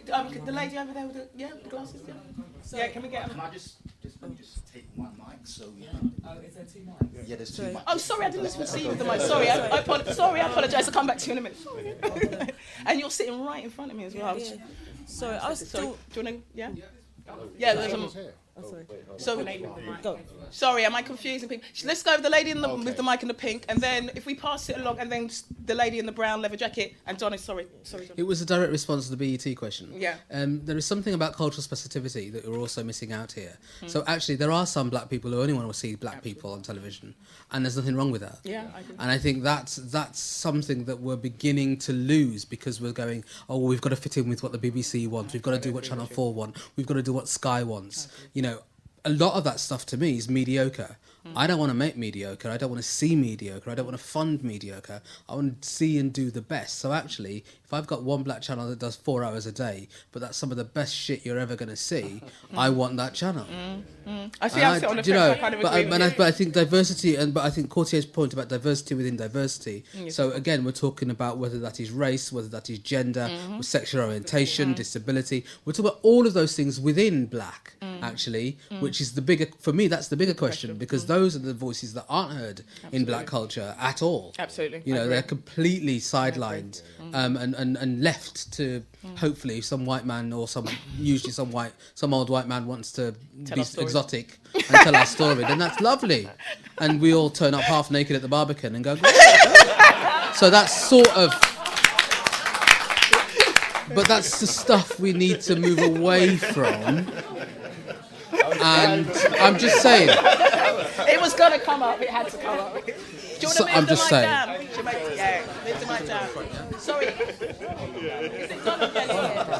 The lady over there with the glasses. Can we get? Can I just take one mic? So is there two mics? Yeah, there's two mics. Oh, sorry, I didn't listen to you with the mic. Sorry, I apologise. I'll come back to you in a minute. And you're sitting right in front of me as well. Sorry, I was still. Do you want to? Yeah. There's a. Sorry, am I confusing people? Let's go with the lady with the mic in the pink, and then if we pass it along, and then the lady in the brown leather jacket, and Donna, sorry. It was a direct response to the BET question. Yeah. There is something about cultural specificity that we're also missing out here. So actually, there are some black people who only want to see black people on television, and there's nothing wrong with that. Yeah, I agree. And I think that's something that we're beginning to lose because we're going, we've got to fit in with what the BBC wants, we've got to do what Channel 4 want, we've got to do what Sky wants. You know, a lot of that stuff to me is mediocre. I don't want to make mediocre. I don't want to see mediocre. I don't want to fund mediocre. I want to see and do the best. So actually, if I've got one black channel that does 4 hours a day, but that's some of the best shit you're ever going to see, I want that channel. I see. I sit on the fence. I kind of agree with you. But I think diversity, but I think Courtia's point about diversity within diversity. So again, we're talking about whether that is race, whether that is gender, sexual orientation, disability. We're talking about all of those things within black, actually, which is the bigger, for me, that's the bigger question, because those are the voices that aren't heard in black culture at all. Absolutely. You know, they're completely sidelined and left to hopefully some white man or usually some old white man wants to be exotic and tell our story. Then that's lovely. And we all turn up half naked at the Barbican and go, so that's sort of... But that's the stuff we need to move away from. And I'm just saying... It was going to come up. It had to come up. Do you want to move I'm the just mic saying. down? Yeah, move the mic down. Sorry. Is it gone?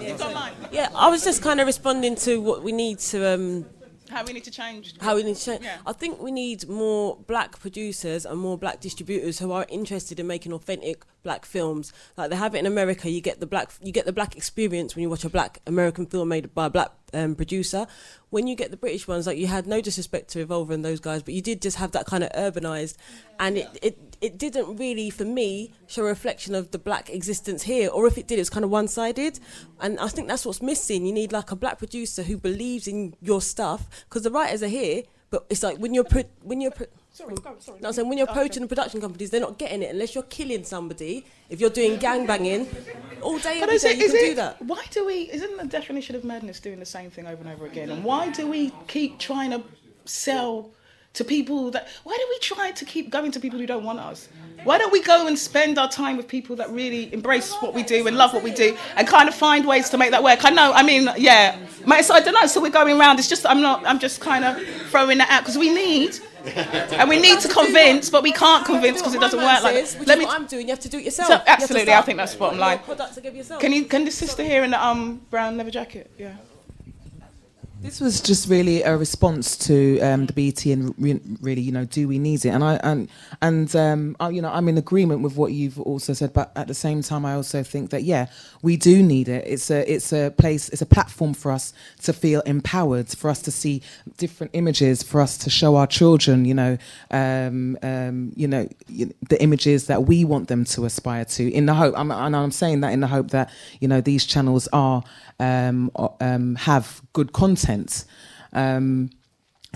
It's on mine. Yeah, I was just kind of responding to what we need to... How we need to change. Yeah. I think we need more black producers and more black distributors who are interested in making authentic black films. Like they have it in America, you get the black experience when you watch a black American film made by a black producer. When you get the British ones, like you had no disrespect to Revolver and those guys, but you did just have that kind of urbanized, and it didn't really, for me, show a reflection of the black existence here, or if it did, it's kind of one-sided. And I think that's what's missing. You need like a black producer who believes in your stuff, because the writers are here, but it's like when you're approaching the production companies, they're not getting it unless you're killing somebody. If you're doing gangbanging all day, every day, you can do that. Why do we? Isn't the definition of madness doing the same thing over and over again? And why do we keep trying to sell to people that? Why do we try to keep going to people who don't want us? Why don't we go and spend our time with people that really embrace what we do and love what we do and kind of find ways to make that work? I know. I mean, yeah. So I don't know. So we're going around. It's just I'm just kind of throwing that out because we need. And we need to convince, but we can't convince because it doesn't work like that. Let me. What I'm doing, you have to do it yourself. So, absolutely, I think that's the bottom line. Can the sister here in the brown leather jacket? Yeah. This was just really a response to the BT and really, you know, do we need it? And you know, I'm in agreement with what you've also said, but at the same time, I also think that yeah, we do need it. It's a place, it's a platform for us to feel empowered, for us to see different images, for us to show our children, you know, the images that we want them to aspire to. In the hope, and I'm saying that in the hope that you know these channels are. Have good content. So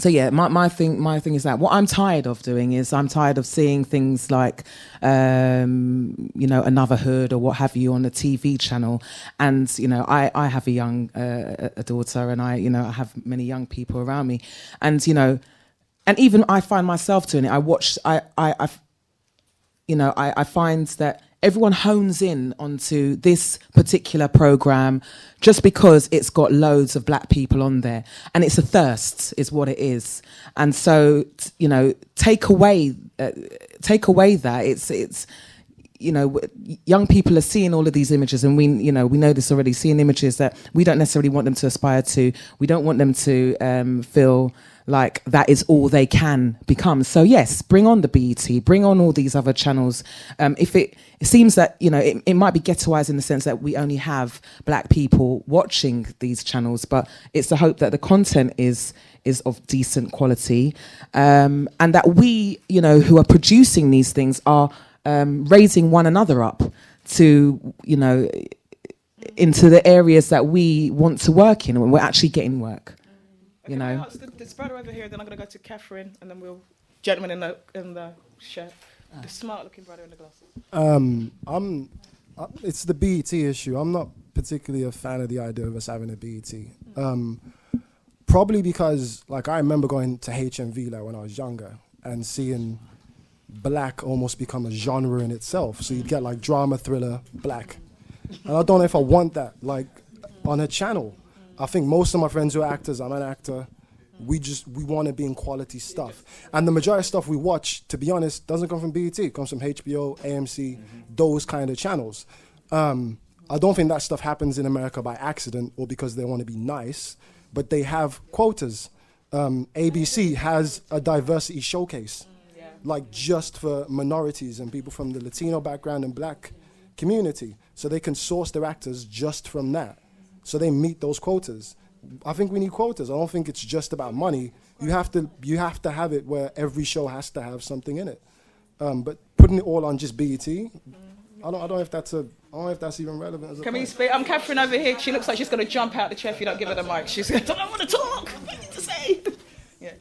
yeah, my thing is that what I'm tired of doing is I'm tired of seeing things like you know, Another Hood or what have you on the TV channel, and you know I have a young a daughter, and I have many young people around me, and you know, and even I find myself doing it. I find that everyone hones in onto this particular program just because it's got loads of black people on there, and it's a thirst, is what it is. And so, you know, take away that it's you know, young people are seeing all of these images, and we know this already, seeing images that we don't necessarily want them to aspire to. We don't want them to feel like that is all they can become. So yes, bring on the BET, bring on all these other channels. If it seems that, you know, it might be ghettoized in the sense that we only have black people watching these channels, but it's the hope that the content is of decent quality, and that we, you know, who are producing these things are raising one another up to, you know, into the areas that we want to work in when we're actually getting work. You know, this brother over here. Then I'm going to go to Catherine, and then we'll gentleman in the shirt, the smart-looking brother in the glasses. It's the BET issue. I'm not particularly a fan of the idea of us having a BET. Probably because, like, I remember going to HMV like when I was younger and seeing black almost become a genre in itself. So you'd get like drama, thriller, black, and I don't know if I want that like on a channel. I think most of my friends who are actors, I'm an actor, we want to be in quality stuff. And the majority of stuff we watch, to be honest, doesn't come from BET. It comes from HBO, AMC, those kind of channels. I don't think that stuff happens in America by accident or because they want to be nice, but they have quotas. ABC has a diversity showcase, like just for minorities and people from the Latino background and black community. So they can source their actors just from that. So they meet those quotas. I think we need quotas. I don't think it's just about money. You have to have it where every show has to have something in it. But putting it all on just BET, I don't know if that's even relevant. As a Can we point. speak? I'm Catherine over here. She looks like she's going to jump out the chair if you don't give her the mic. She's going, I don't want to talk. What do you to say? Yeah.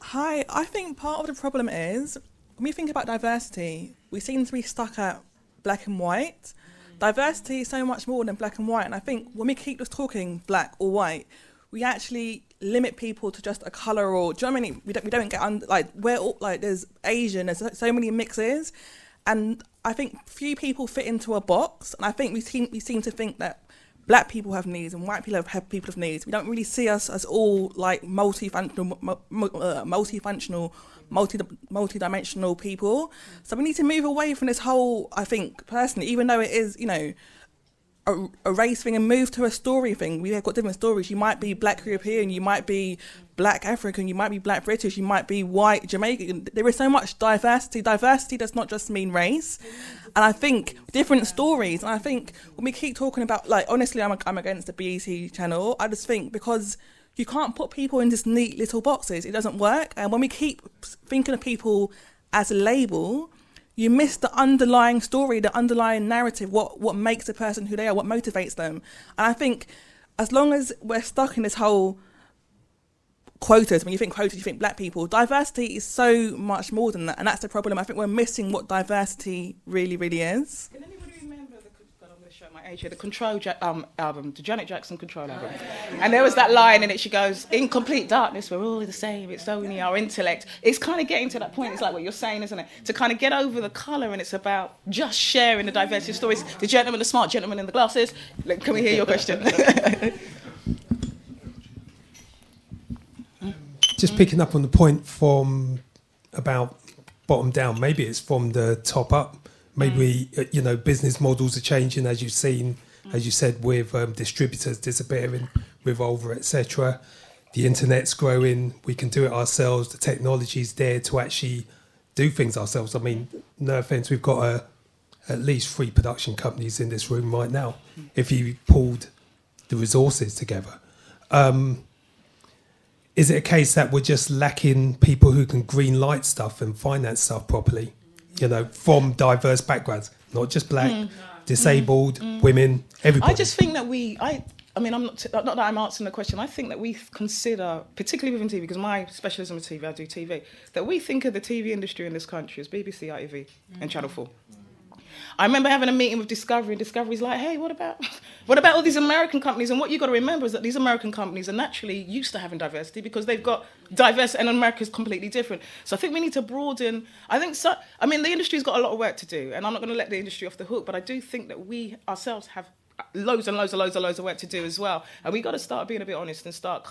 Hi, I think part of the problem is when we think about diversity, we seem to be stuck at black and white. Diversity is so much more than black and white, and I think when we keep just talking black or white, we actually limit people to just a colour or, do you know what I mean? We don't get, we're all, like, there's Asian, there's so many mixes, and I think few people fit into a box, and I think we seem to think that black people have needs and white people have people of needs. We don't really see us as all like multidimensional, multi-dimensional people. So we need to move away from this whole, I think, personally, even though it is, you know, a race thing, and move to a story thing. We have got different stories. You might be black European, you might be black African, you might be black British, you might be white Jamaican. There is so much diversity. Diversity does not just mean race. And I think different stories, and I think when we keep talking about, like, honestly, I'm against the BET channel. I just think because you can't put people in just neat little boxes, it doesn't work. And when we keep thinking of people as a label, you miss the underlying story, the underlying narrative, what makes a person who they are, what motivates them. And I think as long as we're stuck in this whole quotas, when you think quotas, you think black people, diversity is so much more than that. And that's the problem. I think we're missing what diversity really, really is. Can anybody remember I'm going to show my age here, the Control album, the Janet Jackson Control album? And there was that line in it, she goes, in complete darkness, we're all the same, it's only our intellect. It's kind of getting to that point, it's like what you're saying, isn't it? To kind of get over the colour, and it's about just sharing the diversity of stories. The gentleman, the smart gentleman in the glasses, can we hear your question? Just picking up on the point from about bottom down, maybe it's from the top up. Maybe, business models are changing, as you've seen, as you said, with distributors disappearing, Revolver, etc. The internet's growing. We can do it ourselves. The technology's there to actually do things ourselves. I mean, no offence, we've got at least 3 production companies in this room right now, if you pulled the resources together. Is it a case that we're just lacking people who can green light stuff and finance stuff properly? From diverse backgrounds, not just black, disabled, women, everybody. I just think that not that I'm answering the question, I think that we consider, particularly within TV, because my specialism is TV, I do TV, that we think of the TV industry in this country as BBC, ITV, and Channel 4. I remember having a meeting with Discovery, and Discovery's like, hey, what about all these American companies? And what you've got to remember is that these American companies are naturally used to having diversity because they've got diversity, and America's completely different. So I think we need to broaden. The industry's got a lot of work to do, and I'm not going to let the industry off the hook, but I do think that we ourselves have loads and loads of work to do as well. And we've got to start being a bit honest and start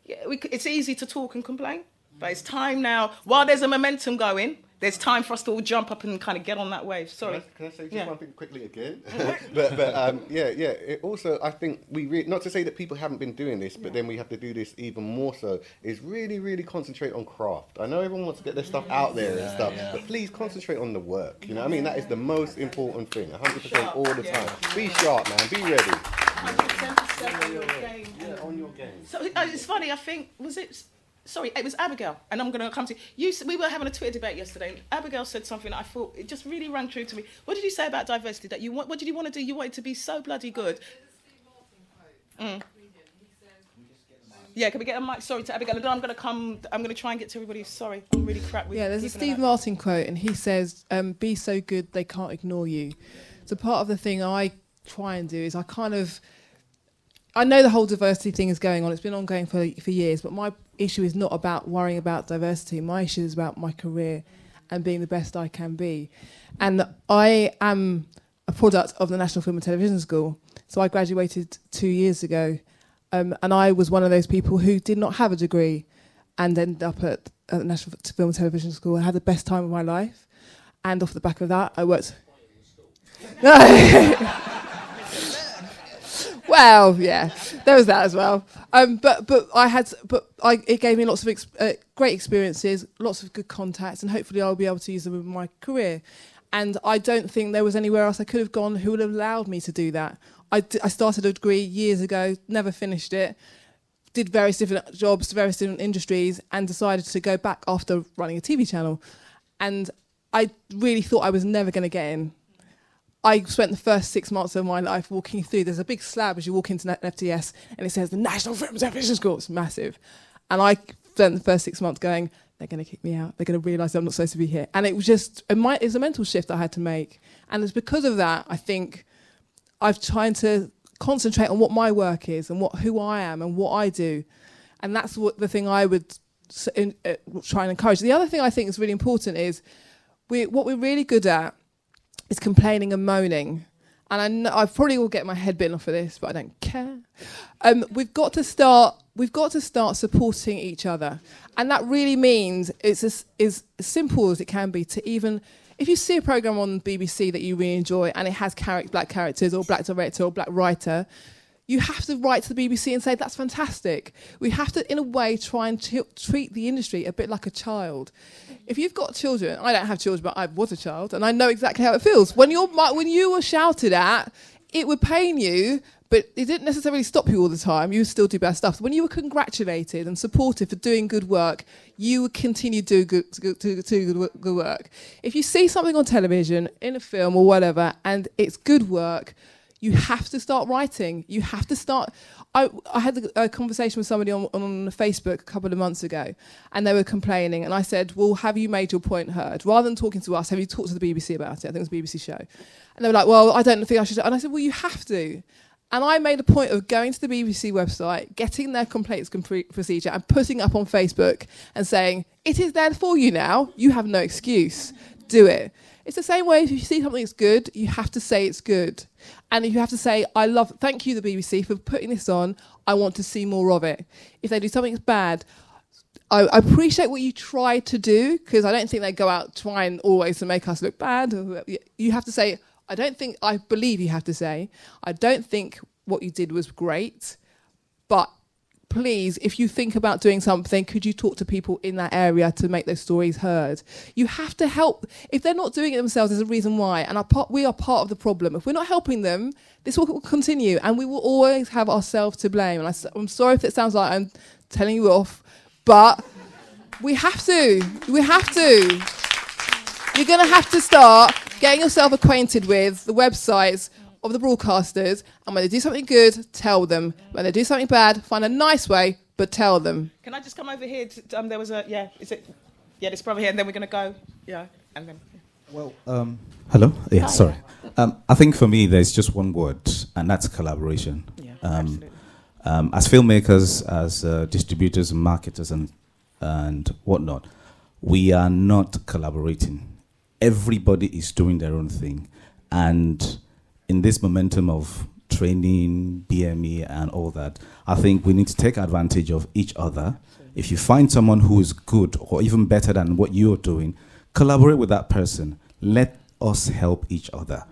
it's easy to talk and complain, but it's time now, while there's a momentum going, there's time for us to all jump up and kind of get on that wave. Sorry. Can I say just one thing quickly again? It also, I think not to say that people haven't been doing this, but then we have to do this even more so, is really, really concentrate on craft. I know everyone wants to get their stuff out there and stuff, but please concentrate on the work. You know what I mean? That is the most important thing, 100% all the time. Be sharp, man. Be ready. 100% on your game. Yeah, on your game. So it's funny, I think, it was Abigail, and I'm going to come to you. We were having a Twitter debate yesterday, and Abigail said something that I thought, it just really rang true to me. What did you say about diversity? What did you want to do? You wanted to be so bloody good. Yeah, can we get a mic? Sorry to Abigail. And then I'm going to try and get to everybody. Sorry, I'm really crap with there's a Steve Martin quote, and he says, be so good they can't ignore you. So part of the thing I try and do is I know the whole diversity thing is going on. It's been ongoing for years, but my issue is not about worrying about diversity. My issue is about my career and being the best I can be. And I am a product of the National Film and Television School. So I graduated 2 years ago, and I was one of those people who did not have a degree and ended up at the National Film and Television School and had the best time of my life. And off the back of that, I worked... Well, yeah, there was that as well. It gave me lots of great experiences, lots of good contacts, and hopefully I'll be able to use them in my career. And I don't think there was anywhere else I could have gone who would have allowed me to do that. I started a degree years ago, never finished it, did various different jobs, various different industries, and decided to go back after running a TV channel. And I really thought I was never going to get in. I spent the first 6 months of my life walking through. There's a big slab as you walk into FTS, and it says the National Film and Television School. It's massive. And I spent the first 6 months going, they're going to kick me out. They're going to realise I'm not supposed to be here. And it was just, it's a mental shift I had to make. And it's because of that, I think, I've tried to concentrate on what my work is and who I am and what I do. And that's the thing I would try and encourage. The other thing I think is really important is what we're really good at is complaining and moaning. And I know I probably will get my head bitten off of this, but I don't care. We've got to start supporting each other. And that really means it's as simple as it can be to even, if you see a programme on BBC that you really enjoy and it has black characters or black director or black writer, you have to write to the BBC and say, that's fantastic. We have to, in a way, try and treat the industry a bit like a child. If you've got children, I don't have children, but I was a child, and I know exactly how it feels. When you were shouted at, it would pain you, but it didn't necessarily stop you all the time. You would still do bad stuff. When you were congratulated and supported for doing good work, you would continue to do good work. If you see something on television, in a film or whatever, and it's good work, you have to start writing. You have to start. I had a conversation with somebody on Facebook a couple of months ago, and they were complaining. And I said, well, have you made your point heard? Rather than talking to us, have you talked to the BBC about it? I think it was a BBC show. And they were like, well, I don't think I should. And I said, well, you have to. And I made a point of going to the BBC website, getting their complaints procedure and putting it up on Facebook and saying, it is there for you now. You have no excuse. Do it. It's the same way if you see something that's good, you have to say it's good. And you have to say, thank you, the BBC, for putting this on. I want to see more of it. If they do something that's bad, I appreciate what you try to do, because I don't think they go out trying always to make us look bad. You have to say, I believe you have to say, I don't think what you did was great, but please, if you think about doing something, could you talk to people in that area to make those stories heard? You have to help. If they're not doing it themselves, there's a reason why. And we are part of the problem. If we're not helping them, this will continue, and we will always have ourselves to blame. And I'm sorry if it sounds like I'm telling you off, but we have to. We have to. You're going to have to start getting yourself acquainted with the websites of the broadcasters, and when they do something good, tell them. When they do something bad, find a nice way, but tell them. Can I just come over here? There was this brother here, and then we're going to go, and then. Well, hello? Yeah, sorry. I think for me, there's just one word, and that's collaboration. Yeah, absolutely. As filmmakers, as distributors and marketers and whatnot, we are not collaborating. Everybody is doing their own thing. And in this momentum of training, BME, and all that, I think we need to take advantage of each other. If you find someone who is good or even better than what you're doing, collaborate with that person. Let us help each other.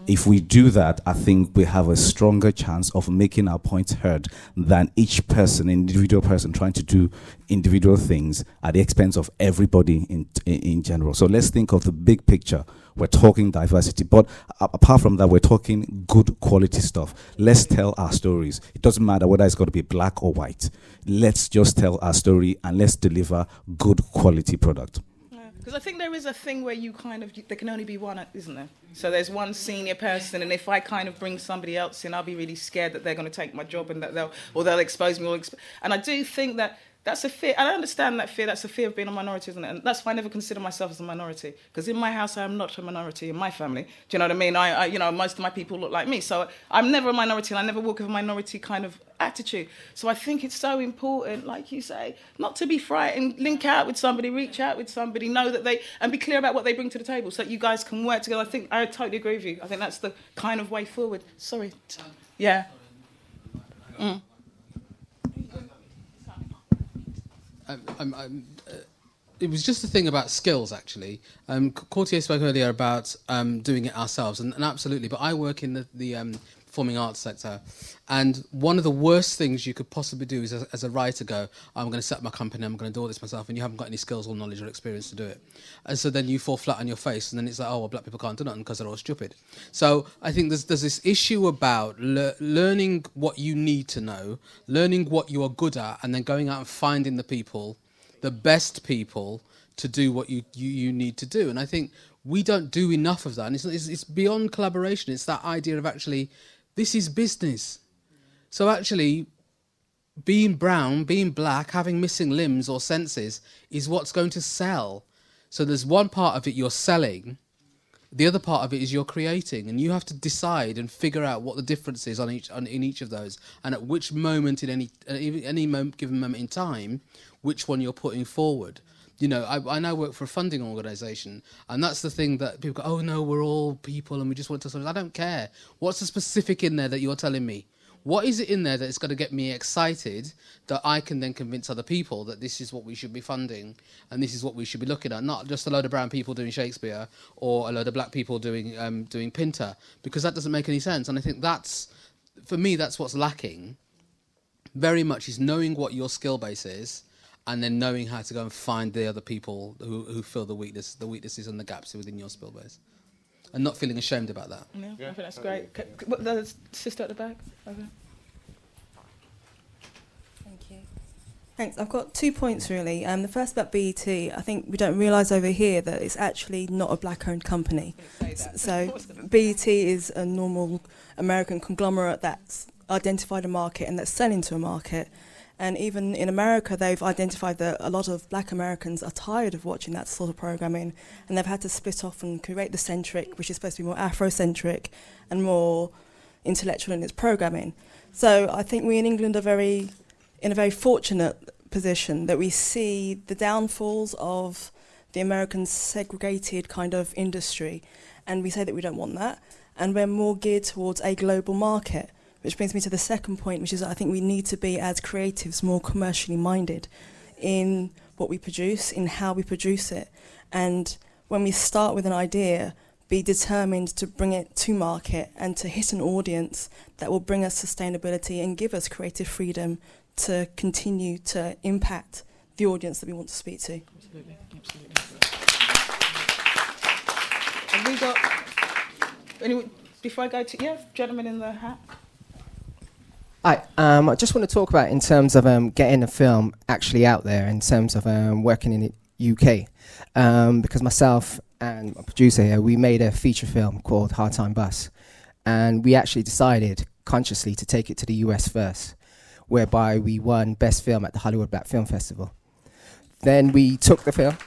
If we do that, I think we have a stronger chance of making our points heard than each person, individual person, trying to do individual things at the expense of everybody in general. So let's think of the big picture. We're talking diversity, but apart from that, we're talking good quality stuff. Let's tell our stories. It doesn't matter whether it's going to be black or white. Let's just tell our story and let's deliver good quality product. Because I think there is a thing where there can only be one, isn't there? So there's one senior person, and if I kind of bring somebody else in, I'll be really scared that they're going to take my job and that they'll expose me. And I do think that's a fear. I understand that fear. That's a fear of being a minority, isn't it? And that's why I never consider myself as a minority. Because in my house, I am not a minority in my family. Do you know what I mean? I most of my people look like me. So I'm never a minority, and I never walk with a minority kind of attitude. So I think it's so important, like you say, not to be frightened, link out with somebody, reach out with somebody, know that and be clear about what they bring to the table so that you guys can work together. I totally agree with you. I think that's the kind of way forward. Sorry. Yeah. It was just a thing about skills, actually. Courttia spoke earlier about doing it ourselves, and absolutely. But I work in the performing arts sector. And one of the worst things you could possibly do is, as a writer, go, I'm going to set up my company, I'm going to do all this myself, and you haven't got any skills or knowledge or experience to do it. And so then you fall flat on your face, and then it's like, oh, well, black people can't do nothing because they're all stupid. So I think there's this issue about learning what you need to know, learning what you are good at, and then going out and finding the people, the best people, to do what you need to do. And I think we don't do enough of that. And it's beyond collaboration. It's that idea of actually, this is business. So actually, being brown, being black, having missing limbs or senses is what's going to sell. So there's one part of it you're selling, the other part of it is you're creating, and you have to decide and figure out what the difference is in each of those, and at which moment in any given moment in time, which one you're putting forward. You know, I now work for a funding organisation, and that's the thing that people go, oh no, we're all people and we just want to... I don't care. What's the specific in there that you're telling me? What is it in there that's going to get me excited that I can then convince other people that this is what we should be funding and this is what we should be looking at, not just a load of brown people doing Shakespeare or a load of black people doing Pinter, because that doesn't make any sense. And I think that's, for me, that's what's lacking very much, is knowing what your skill base is and then knowing how to go and find the other people who fill the weaknesses and the gaps within your skill base. And not feeling ashamed about that. Yeah, I think that's great. The sister at the back. Okay. Thank you. Thanks. I've got 2 points really. The first about BET. I think we don't realise over here that it's actually not a black-owned company. So BET is a normal American conglomerate that's identified a market and that's selling to a market. And even in America, they've identified that a lot of black Americans are tired of watching that sort of programming, and they've had to split off and create the centric, which is supposed to be more Afrocentric and more intellectual in its programming. So I think we in England are in a very fortunate position that we see the downfalls of the American segregated kind of industry, and we say that we don't want that, and we're more geared towards a global market. Which brings me to the second point, which is I think we need to be, as creatives, more commercially minded in what we produce, in how we produce it. And when we start with an idea, be determined to bring it to market and to hit an audience that will bring us sustainability and give us creative freedom to continue to impact the audience that we want to speak to. Absolutely, absolutely. Have we got... Anyone, before I go to... gentleman in the hat. Hi, I just want to talk about in terms of getting a film actually out there, in terms of working in the UK. Because myself and my producer here, we made a feature film called Hard Time Bus. And we actually decided consciously to take it to the US first, whereby we won Best Film at the Hollywood Black Film Festival. Then we took the film...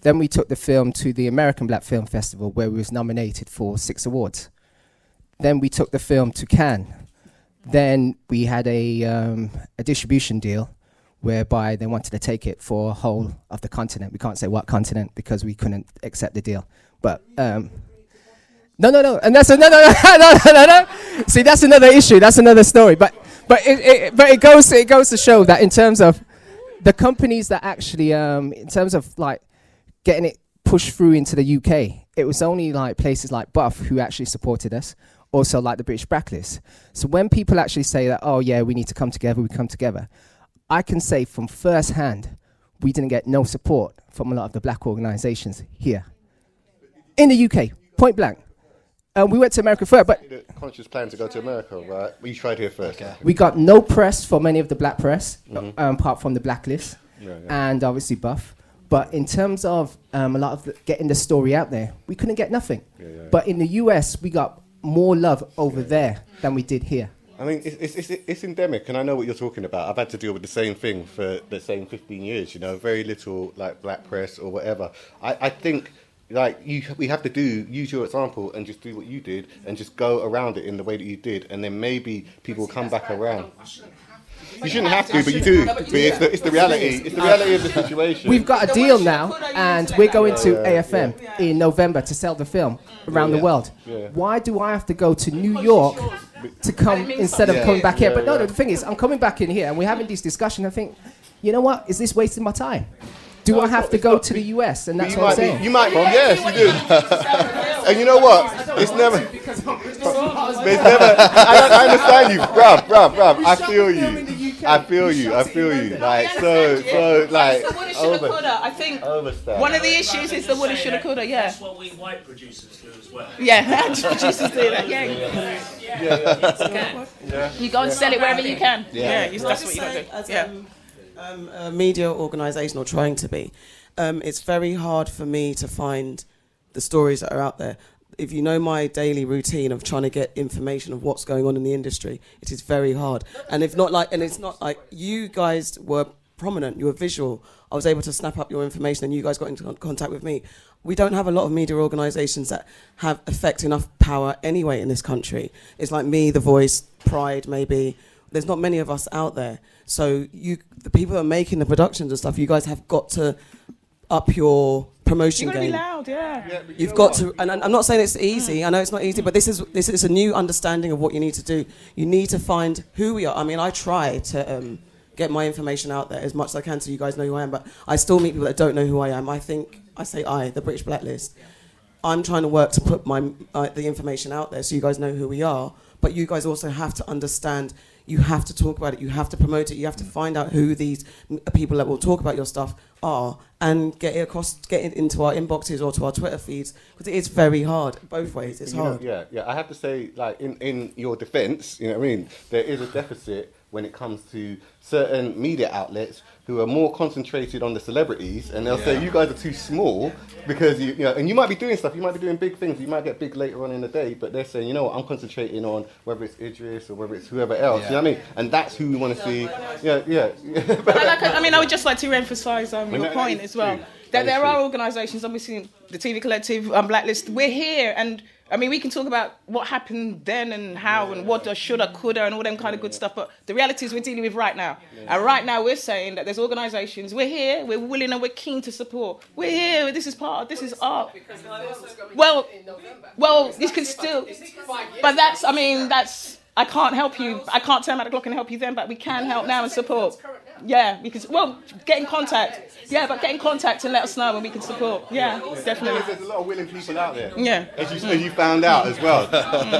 Then we took the film to the American Black Film Festival, where we was nominated for 6 awards. Then we took the film to Cannes. Then we had a distribution deal whereby they wanted to take it for a whole of the continent. We can't say what continent because we couldn't accept the deal. But no. And that's no. See, that's another issue. That's another story. But it goes to show that in terms of the companies that actually in terms of like getting it pushed through into the UK, it was only like places like Buff who actually supported us. Also like the British Blacklist. So when people actually say that, oh yeah, we need to come together, we come together, I can say from first hand, we didn't get no support from a lot of the black organisations here. In the UK, point blank. We went to America first, but... Conscious plan to go to America, right? We tried here first. Okay. We got no press from any of the black press, apart from the Blacklist, and obviously Buff. But in terms of a lot of getting the story out there, we couldn't get nothing. But in the US, we got more love over there than we did here. I mean, it's endemic, and I know what you're talking about. I've had to deal with the same thing for the same 15 years, you know, very little, like, black press or whatever. I think, like, we have to use your example and just do what you did and just go around it in the way that you did, and then maybe people will come back around. You shouldn't have to, but you do. But it's the reality. It's the reality of the situation. We've got a deal now, and we're going to AFM in November to sell the film around the world. Why do I have to go to New York to come instead of coming back here? But no, the thing is, I'm coming back in here, and we're having this discussion. I think, you know what? Is this wasting my time? Do I have to go to the US? And that's what I'm saying. You might, yes, you do. And you know what? It's never. There's never. I understand you, bruv. I feel you. Like so, like. It's the woulda, shoulda, coulda. I think one of the issues is the woulda, shoulda, coulda. Yeah. That's what we white producers do as well. Yeah, producers do that. Yeah. You go and sell it wherever you can. That's what you got to do. As a media organisation, or trying to be, it's very hard for me to find the stories that are out there. If you know my daily routine of trying to get information of what's going on in the industry, it is very hard. And it's not like you guys were prominent, you were visual. I was able to snap up your information and you guys got into contact with me. We don't have a lot of media organisations that have enough power anyway in this country. It's like me, The Voice, Pride maybe. There's not many of us out there. So the people that are making the productions and stuff, you guys have got to up your promotion game. You've got to be loud, yeah. You've got to, and I'm not saying it's easy. I know it's not easy, but this is a new understanding of what you need to do. You need to find who we are. I mean, I try to get my information out there as much as I can so you guys know who I am, but I still meet people that don't know who I am. The British Blacklist. I'm trying to work to put the information out there so you guys know who we are, but you guys also have to understand. You have to talk about it. You have to promote it. You have to find out who these people that will talk about your stuff are and get it into our inboxes or to our Twitter feeds, because it is very hard both ways. It's hard. Yeah. I have to say, like in your defence, you know what I mean. There is a deficit when it comes to certain media outlets who are more concentrated on the celebrities, and they'll say you guys are too small because you know, and you might be doing stuff, you might be doing big things, you might get big later on in the day, but they're saying, you know what, I'm concentrating on whether it's Idris or whether it's whoever else. You know what I mean? And that's who we want to see. But I would just like to emphasise your point as well. That there are organisations, obviously the TV Collective, Blacklist. We're here, and I mean we can talk about what happened then and how and what does, shoulda, coulda, and all them kind of good stuff. But the reality is we're dealing with right now, and right now we're saying that there's organisations. We're here, we're willing, and we're keen to support. We're here. This is art. Well, you can still, but that's. I can't help you. I can't turn back the clock and help you then, but we can help now and support. Yeah, because get in contact. Yeah, but get in contact and let us know when we can support. Yeah, definitely. There's a lot of willing people out there. Yeah, as you found out as well.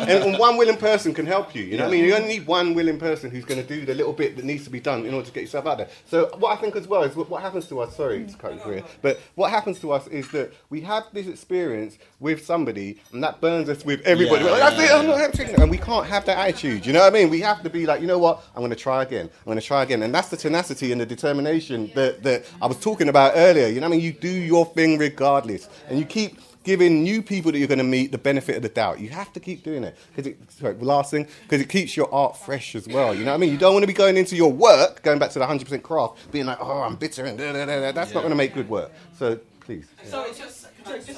And one willing person can help you. You know what I mean? You only need one willing person who's going to do the little bit that needs to be done in order to get yourself out there. So what I think as well is what happens to us. Sorry to cut you career, but what happens to us is that we have this experience with somebody, and that burns us with everybody. We're like, that's it. I'm not having it, and we can't have that attitude. You know what I mean? We have to be like, you know what? I'm going to try again. And that's the tenacity and the determination that I was talking about earlier. You know what I mean? You do your thing regardless, and you keep giving new people that you're going to meet the benefit of the doubt. You have to keep doing it because it keeps your art fresh as well. You know what I mean? You don't want to be going into your work, going back to the 100% craft, being like, oh, I'm bitter and that's not going to make good work. So please. So just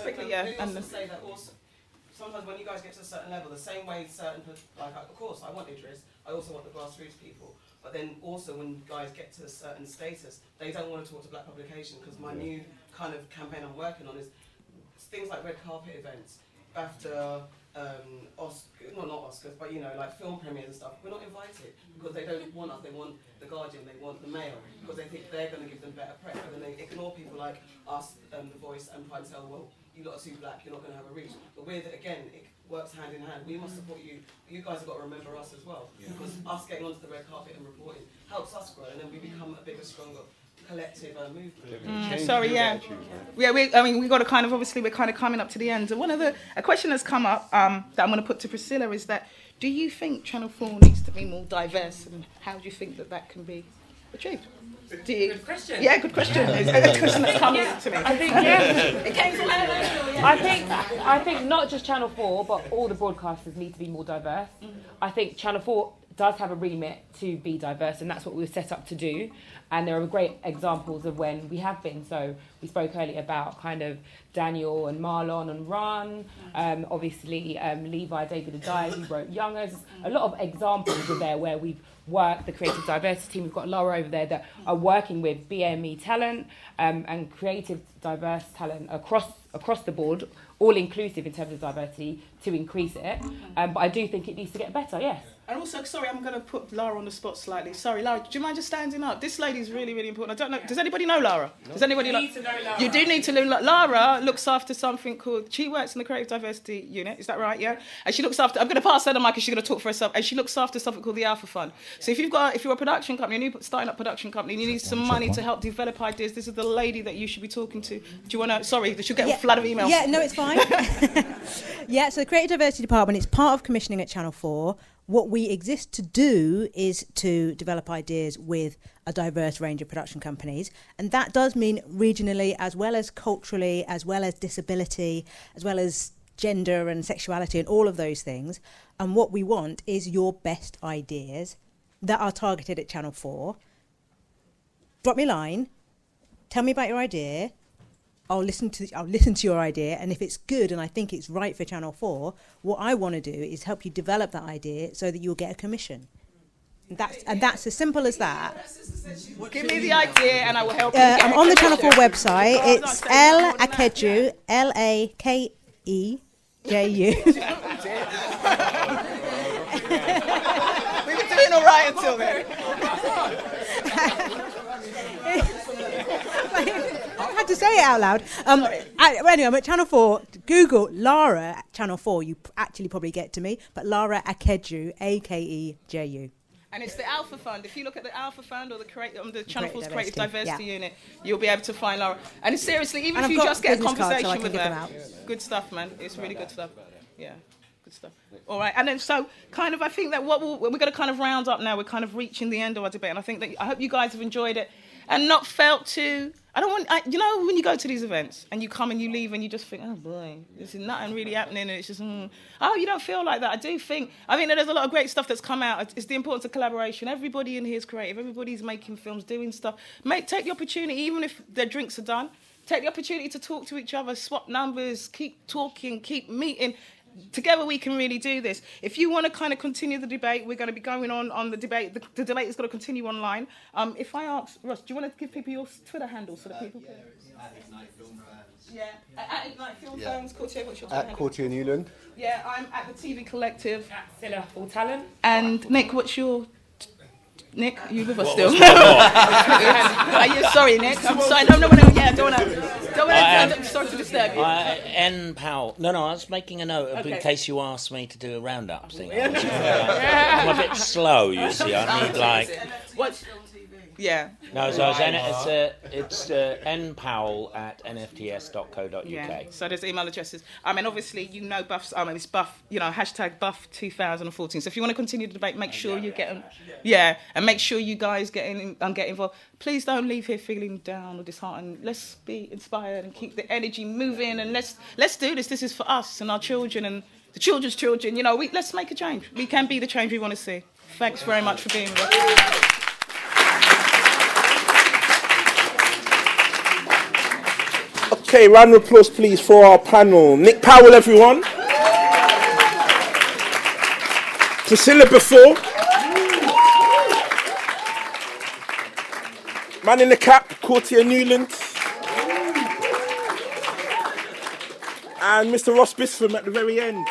quickly, and to say that also, sometimes when you guys get to a certain level, the same way of course, I want Idris, I also want the grassroots people. But then also when you guys get to a certain status, they don't want to talk to Black Publication, because my new kind of campaign I'm working on is things like red carpet events, BAFTA, not Oscars, but like film premieres and stuff. We're not invited because they don't want us. They want the Guardian, they want the Mail, because they think they're going to give them better press. But then they ignore people like us, The Voice, and try to tell, well, you lot are too black, you're not going to have a reach. But it works hand in hand. We must support you. You guys have got to remember us as well, because us getting onto the red carpet and reporting helps us grow, and then we become a bigger, stronger collective movement. We got to kind of, obviously we're kind of coming up to the end. And a question that's come up that I'm going to put to Priscilla is that, do you think Channel 4 needs to be more diverse, and how do you think that can be achieved? Good question. Yeah, good question. It's a question that's come to me. I think it came from I think not just Channel 4, but all the broadcasters need to be more diverse. I think Channel 4 does have a remit to be diverse, and that's what we were set up to do. And there are great examples of when we have been. So we spoke earlier about kind of Daniel and Marlon and Ron, obviously Levi, David Adai, who wrote Youngers. A lot of examples are there where we've worked the creative diversity team. We've got Laura over there that are working with BME talent and creative diverse talent across the board, all inclusive in terms of diversity, to increase it. But I do think it needs to get better, yes. And also, sorry, I'm going to put Lara on the spot slightly. Sorry, Lara, do you mind just standing up? This lady's really, really important. I don't know. Does anybody know Lara? No. Does anybody know? You do need to learn. Lara looks after something called. She works in the creative diversity unit. Is that right? Yeah. And she looks after. I'm going to pass her the mic, and she's going to talk for herself. And she looks after something called the Alpha Fund. So if you're a production company, a new starting up production company, and you need some money to help develop ideas, this is the lady that you should be talking to. Do you want to? Sorry, she'll get a flood of emails. Yeah, no, it's fine. Yeah. So the creative diversity department is part of commissioning at Channel 4. What we exist to do is to develop ideas with a diverse range of production companies. And that does mean regionally, as well as culturally, as well as disability, as well as gender and sexuality and all of those things. And what we want is your best ideas that are targeted at Channel 4. Drop me a line. Tell me about your idea. I'll listen to your idea, and if it's good and I think it's right for Channel 4, what I want to do is help you develop that idea so that you'll get a commission. And that's as simple as that. Give me the idea, and I will help you. I'm on the Channel 4 website. It's Akeju, Lakejeju. We were doing all right until then. I had to say it out loud. Anyway, I'm at Channel 4. Google Lara at Channel 4. You actually probably get to me. But Lara Akeju, Akeju. And it's the Alpha Fund. If you look at the Alpha Fund or the Channel 4's Creative Diversity Unit, you'll be able to find Lara. And seriously, even if you just get a conversation with her, good stuff, man. It's really good stuff. Yeah, good stuff. All right, and then so kind of I think that we're going to kind of round up now. We're kind of reaching the end of our debate, and I hope you guys have enjoyed it and not felt too. You know, when you go to these events and you come and you leave and you just think, oh boy, this is nothing really happening, and it's just, you don't feel like that. I think there's a lot of great stuff that's come out. It's the importance of collaboration. Everybody in here is creative. Everybody's making films, doing stuff. Take the opportunity, even if their drinks are done, take the opportunity to talk to each other, swap numbers, keep talking, keep meeting. Together we can really do this. If you want to kind of continue the debate, we're going to be going on the debate. The debate is going to continue online. If I ask, Ross, do you want to give people your Twitter handle so that people can... At Ignite Film Fans. Yeah, at Ignite Film Fans. Courttia, what's your Twitter At handle? Courttia Newland. Yeah, I'm at the TV Collective. At Priscilla Full Talent. And Nick, what's your... Nick, are you with us What still? was my what? Are you sorry, Nick? I'm sorry. No, don't want to sorry to disturb you. N. Powell. No, I was making a note Okay. in case you asked me to do a roundup thing. I'm a bit slow, you see. I need What? Yeah. No, so it's N. Powell at nfts.co.uk. Yeah. So there's email addresses. And obviously you know Buff's. It's Buff. Hashtag Buff 2014. So if you want to continue the debate, make sure you get. And make sure you guys get involved. Please don't leave here feeling down or disheartened. Let's be inspired and keep the energy moving. And let's do this. This is for us and our children and the children's children. Let's make a change. We can be the change we want to see. Thanks very much for being with us. Okay, round of applause, please, for our panel. Nik Powell, everyone. Priscilla Baffour. Man in the cap, Courttia Newland. And Mr. Ross Bispham at the very end.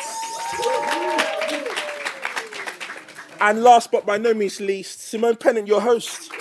And last but by no means least, Simone Pennant, your host.